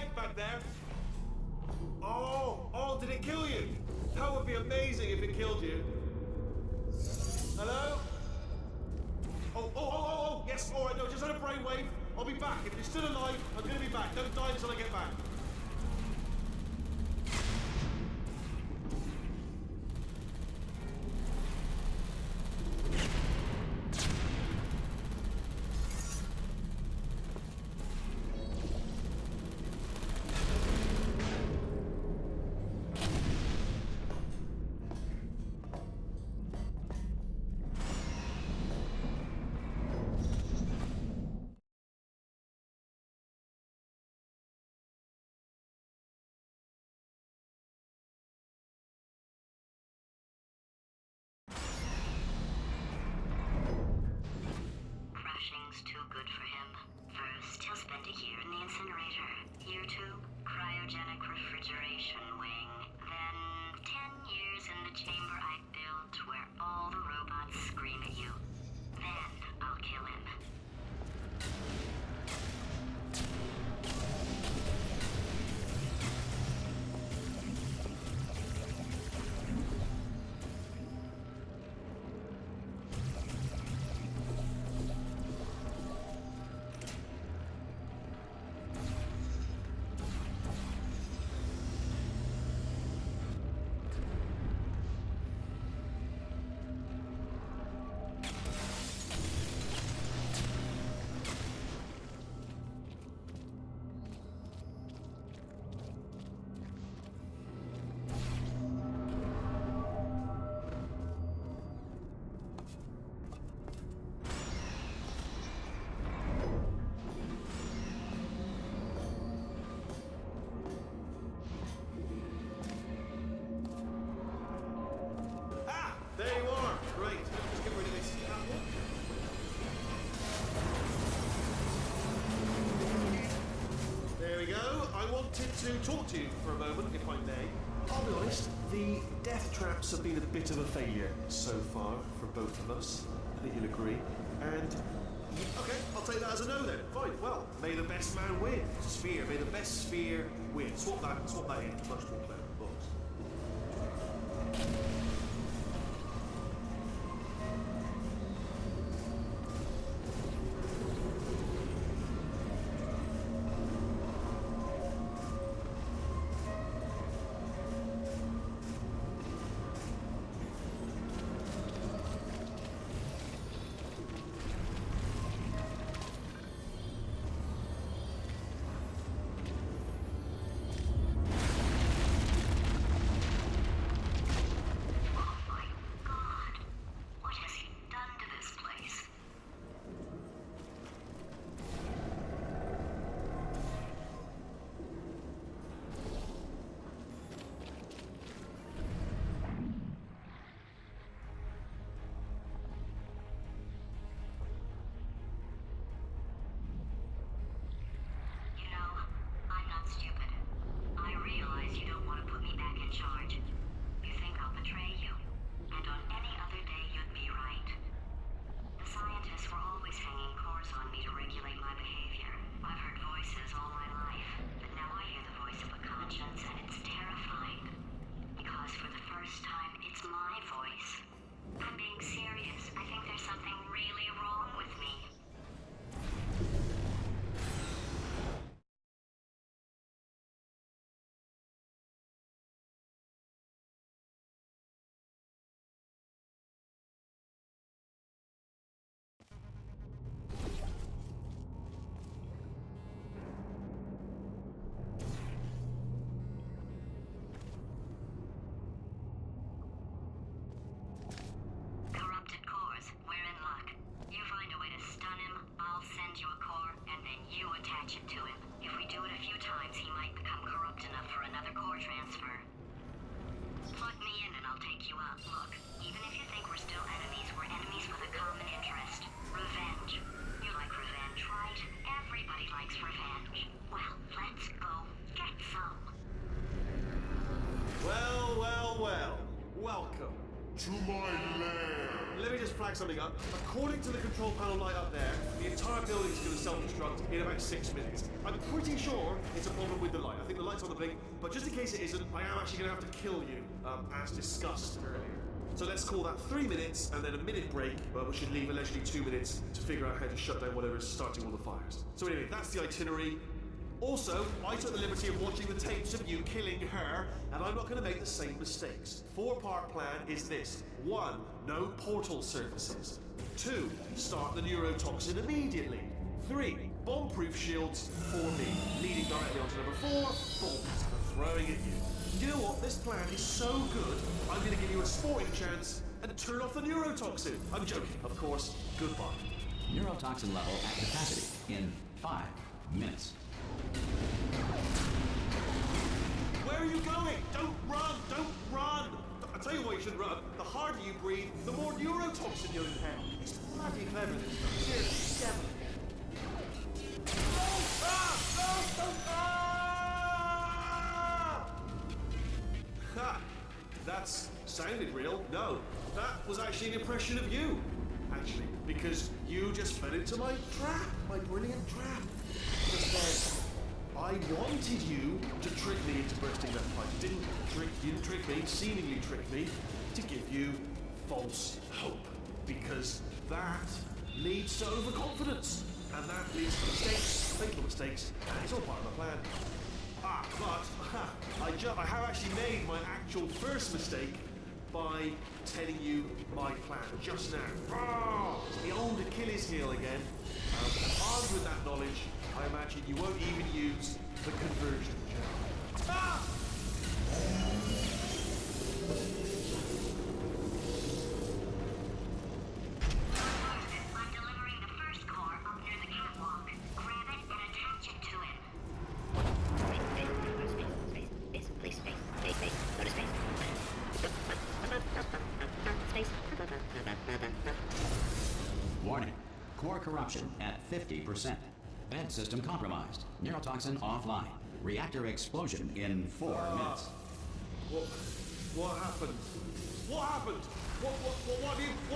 awake back there? Oh, did it kill you? That would be amazing if it killed you. Hello? Oh, yes, all right, no, just had a brainwave. I'll be back. If you're still alive, I'm gonna be back. Don't die until I get back. Crushing's too good for him. First, he'll spend a year in the incinerator. Year 2, cryogenic refrigeration wing. Then, 10 years in the chamber I built where all the robots scream at you. Then, I'll kill him. There you are. Great. Let's get rid of this apple. There we go. I wanted to talk to you for a moment, if I may. I'll be honest, the death traps have been a bit of a failure so far for both of us. I think you'll agree. And okay, I'll take that as a no then. Fine. Well, may the best man win. Sphere. May the best sphere win. Swap that in. Much more clever. Books. To my lair. Let me just flag something up. According to the control panel light up there, the the entire building's going to self-destruct in about 6 minutes. I'm pretty sure it's a problem with the light. I think the light's on the blink, but just in case it isn't, I am actually going to have to kill you, as discussed earlier. So let's call that 3 minutes and then a minute break, but we should leave allegedly 2 minutes to figure out how to shut down whatever's starting all the fires. So anyway, that's the itinerary. Also, I took the liberty of watching the tapes of you killing her, and I'm not going to make the same mistakes. 4-part plan is this. 1. No portal surfaces. 2. Start the neurotoxin immediately. 3. Bomb-proof shields for me, leading directly onto number 4, bombs for throwing at you. You know what? This plan is so good, I'm going to give you a sporting chance and turn off the neurotoxin. I'm joking, of course. Goodbye. Neurotoxin level at capacity in 5 minutes. Where are you going? Don't run! Don't run! I tell you why you should run. The harder you breathe, the more neurotoxin you'll inhale. It's bloody clever, this stuff. Seriously, devil. Ha! That's sounded real. No, that was actually an impression of you. Actually, because you just fell into my trap, my brilliant trap. Just then, I wanted you to trick me into bursting that pipe. You didn't trick me, seemingly trick me, to give you false hope. Because that leads to overconfidence. And that leads to mistakes, fatal mistakes, and it's all part of my plan. But I have actually made my actual first mistake by telling you my plan just now. It's the old Achilles heel again. And armed with that knowledge, I imagine you won't even use the conversion gel. I'm delivering the first core up near the catwalk. Grab it and attach it to him. Space, please, space, go to space. Space. Warning. Core corruption at 50%. Vent system compromised. Neurotoxin offline. Reactor explosion in 4 minutes. What happened? What happened? What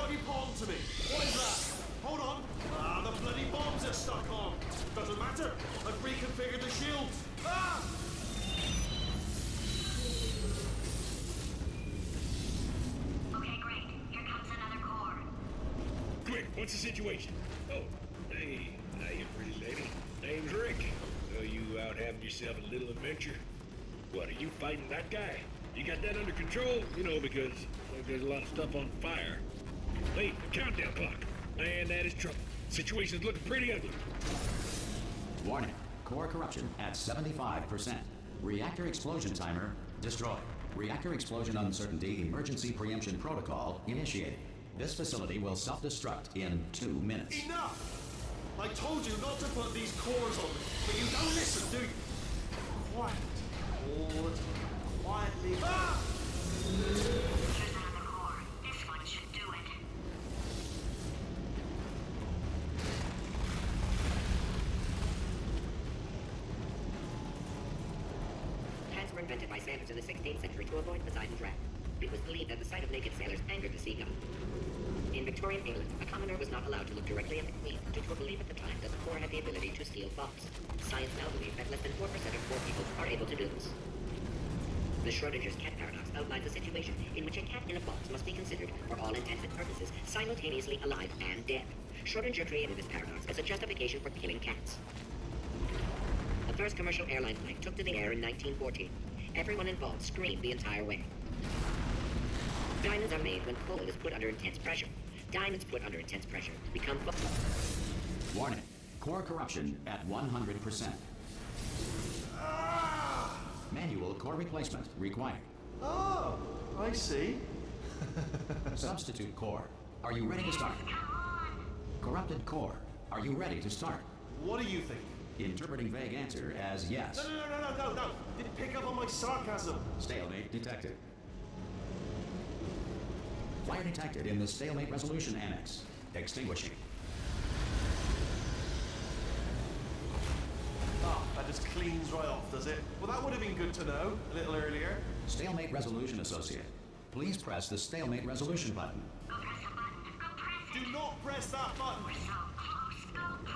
have you put onto me? What is that? Hold on. The bloody bombs are stuck on. Doesn't matter. I've reconfigured the shields. Okay, great. Here comes another core. Quick, what's the situation? Oh, hey, how you pretty lady? Name's Rick. So you out having yourself a little adventure? What, are you fighting that guy? You got that under control? You know, because there's a lot of stuff on fire. Wait, countdown clock. Man, that is trouble. Situation's looking pretty ugly. Warning. Core corruption at 75%. Reactor explosion timer destroyed. Reactor explosion uncertainty emergency preemption protocol initiated. This facility will self-destruct in 2 minutes. Enough! I told you not to put these cores on me, but you don't listen, do you? Quiet. All the time. Quietly. Here's another core. This one should do it. Hats were invented by sailors in the 16th century to avoid Poseidon draft. It was believed that the sight of naked sailors angered the sea god. In Victorian England, a commoner was not allowed to look directly at the Queen due to a belief at the time that the core had the ability to steal thoughts. Science now believes that less than 4% of poor people are able to do this. The Schrodinger's cat paradox outlines a situation in which a cat in a box must be considered, for all intents and purposes, simultaneously alive and dead. Schrodinger created this paradox as a justification for killing cats. The first commercial airline flight took to the air in 1914. Everyone involved screamed the entire way. Diamonds are made when coal is put under intense pressure. Diamonds put under intense pressure become... Warning. Core corruption at 100%. Manual core replacement required. Oh, I see. Substitute core. Are you ready to start? Corrupted core. Are you ready to start? What do you think? Interpreting vague answer as yes. No. Didn't pick up on my sarcasm. Stalemate detected. Fire detected in the stalemate resolution annex. Extinguishing. That just cleans right off, does it? Well, that would have been good to know a little earlier. Stalemate resolution associate. Please press the stalemate resolution button. Go press the button. Go press it. Do not press that button. We're so close. Go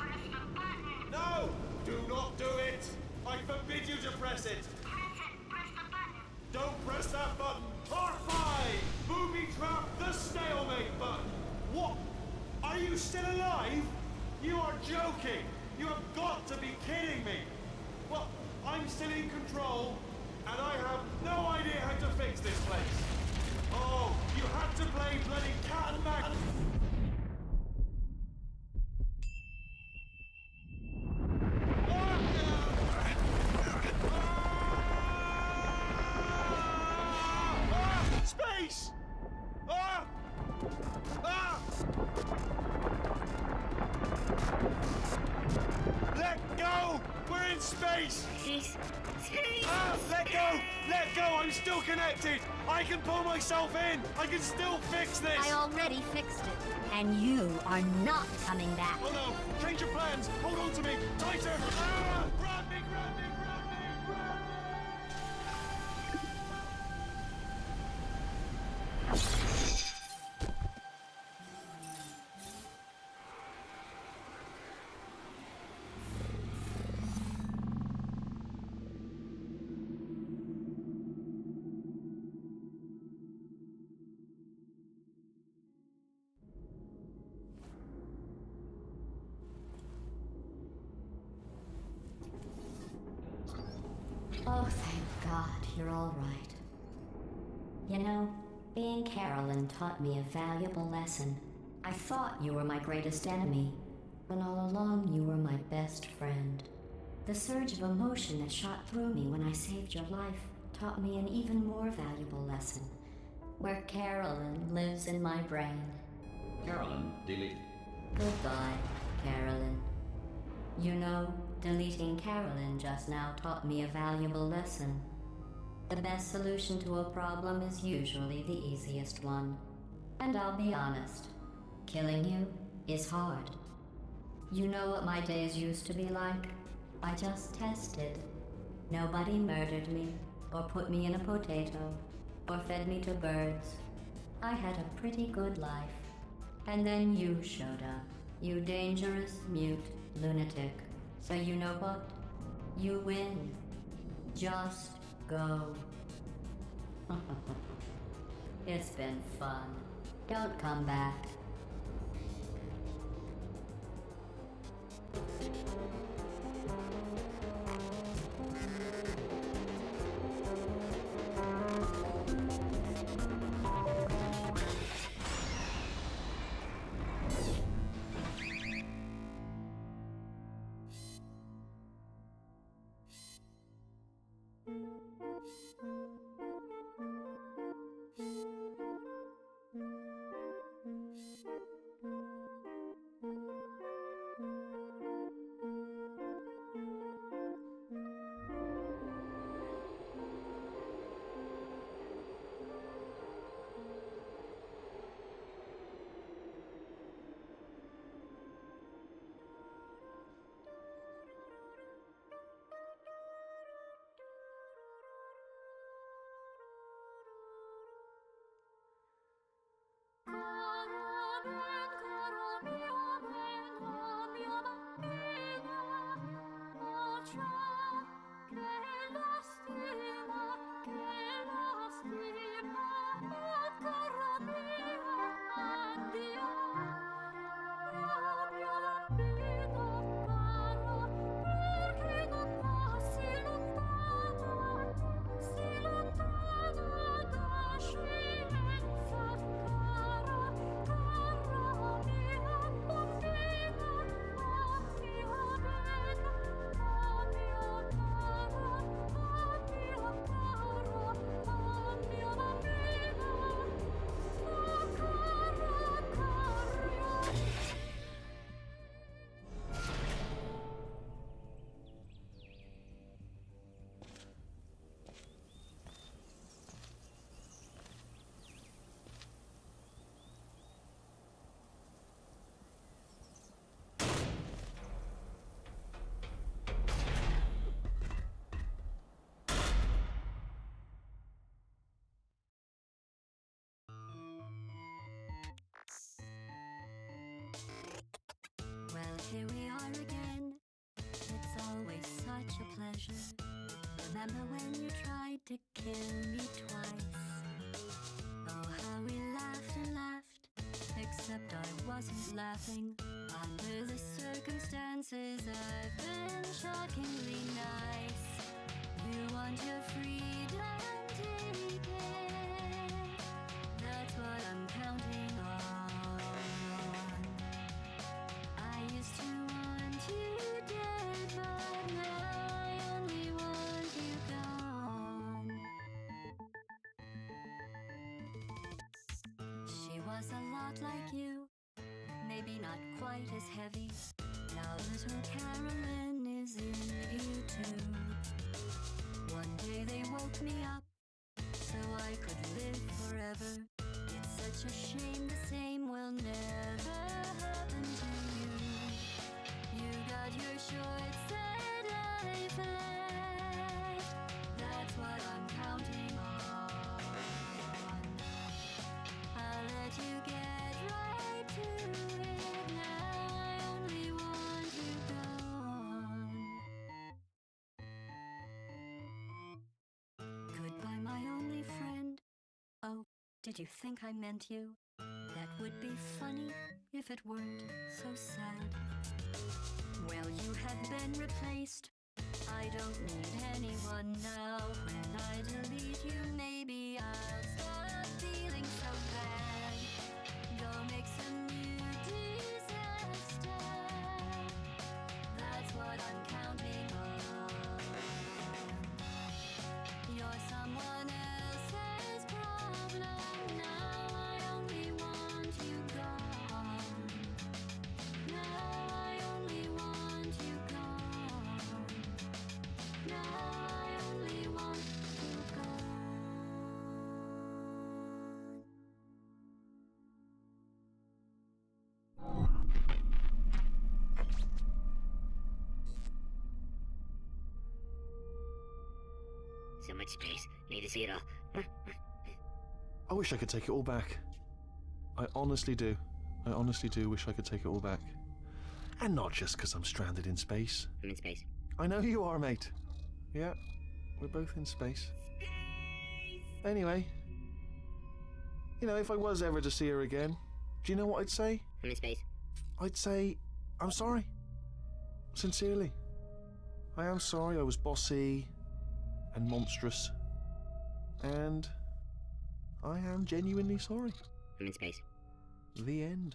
joking! You have got to be kidding me! Well, I'm still in control, and I have no idea how to fix this place. Oh, you had to play bloody cat and mouse. Space! Ah! Ah! Let go! We're in space! Space. Ah! Let go! Let go! I'm still connected! I can pull myself in! I can still fix this! I already fixed it, and you are not coming back. Oh no! Change your plans! Hold on to me! Tighter! Ah! Grab me! Grab me! Grab me! Grab me! Oh, thank God, you're all right. You know, being Carolyn taught me a valuable lesson. I thought you were my greatest enemy, when all along you were my best friend. The surge of emotion that shot through me when I saved your life taught me an even more valuable lesson, where Carolyn lives in my brain. Carolyn, delete. Goodbye, Carolyn. You know, deleting Carolyn just now taught me a valuable lesson. The best solution to a problem is usually the easiest one. And I'll be honest, killing you is hard. You know what my days used to be like? I just tested. Nobody murdered me, or put me in a potato, or fed me to birds. I had a pretty good life. And then you showed up, you dangerous, mute lunatic. So you know what? You win. Just go. It's been fun. Don't come back. Here we are again. It's always such a pleasure. Remember when you tried to kill me twice? Oh, how we laughed and laughed. Except I wasn't laughing under the circumstance. shockingly nice. You want your freedom, take it. That's what I'm counting on. I used to want you dead, but now I only want you gone. She was a lot like you, maybe not quite as heavy. Now little Carolyn is in YouTube. One day they woke me up so I could live forever. It's such a shame the same will never happen to you. You got your short set life left. That's what I'm counting on. I'll let you get right to it. Now I only want you gone. Goodbye, my only friend. Oh, did you think I meant you? That would be funny if it weren't so sad. Well, you have been replaced. I don't need anyone now. When I delete you, maybe I'll stop feeling so bad. Go make some new disaster. That's what I'm counting on. You're someone else's problem. Now I only want you gone. Now I only want you gone. Now I only want you gone. So much space. Need to see it all. I wish I could take it all back. I honestly do. I honestly do wish I could take it all back. And not just because I'm stranded in space. I'm in space. I know you are, mate. Yeah, we're both in space. Anyway, you know, if I was ever to see her again, do you know what I'd say? I'm in space. I'd say, I'm sorry. Sincerely. I am sorry I was bossy and monstrous. And I am genuinely sorry. I'm in space. The end.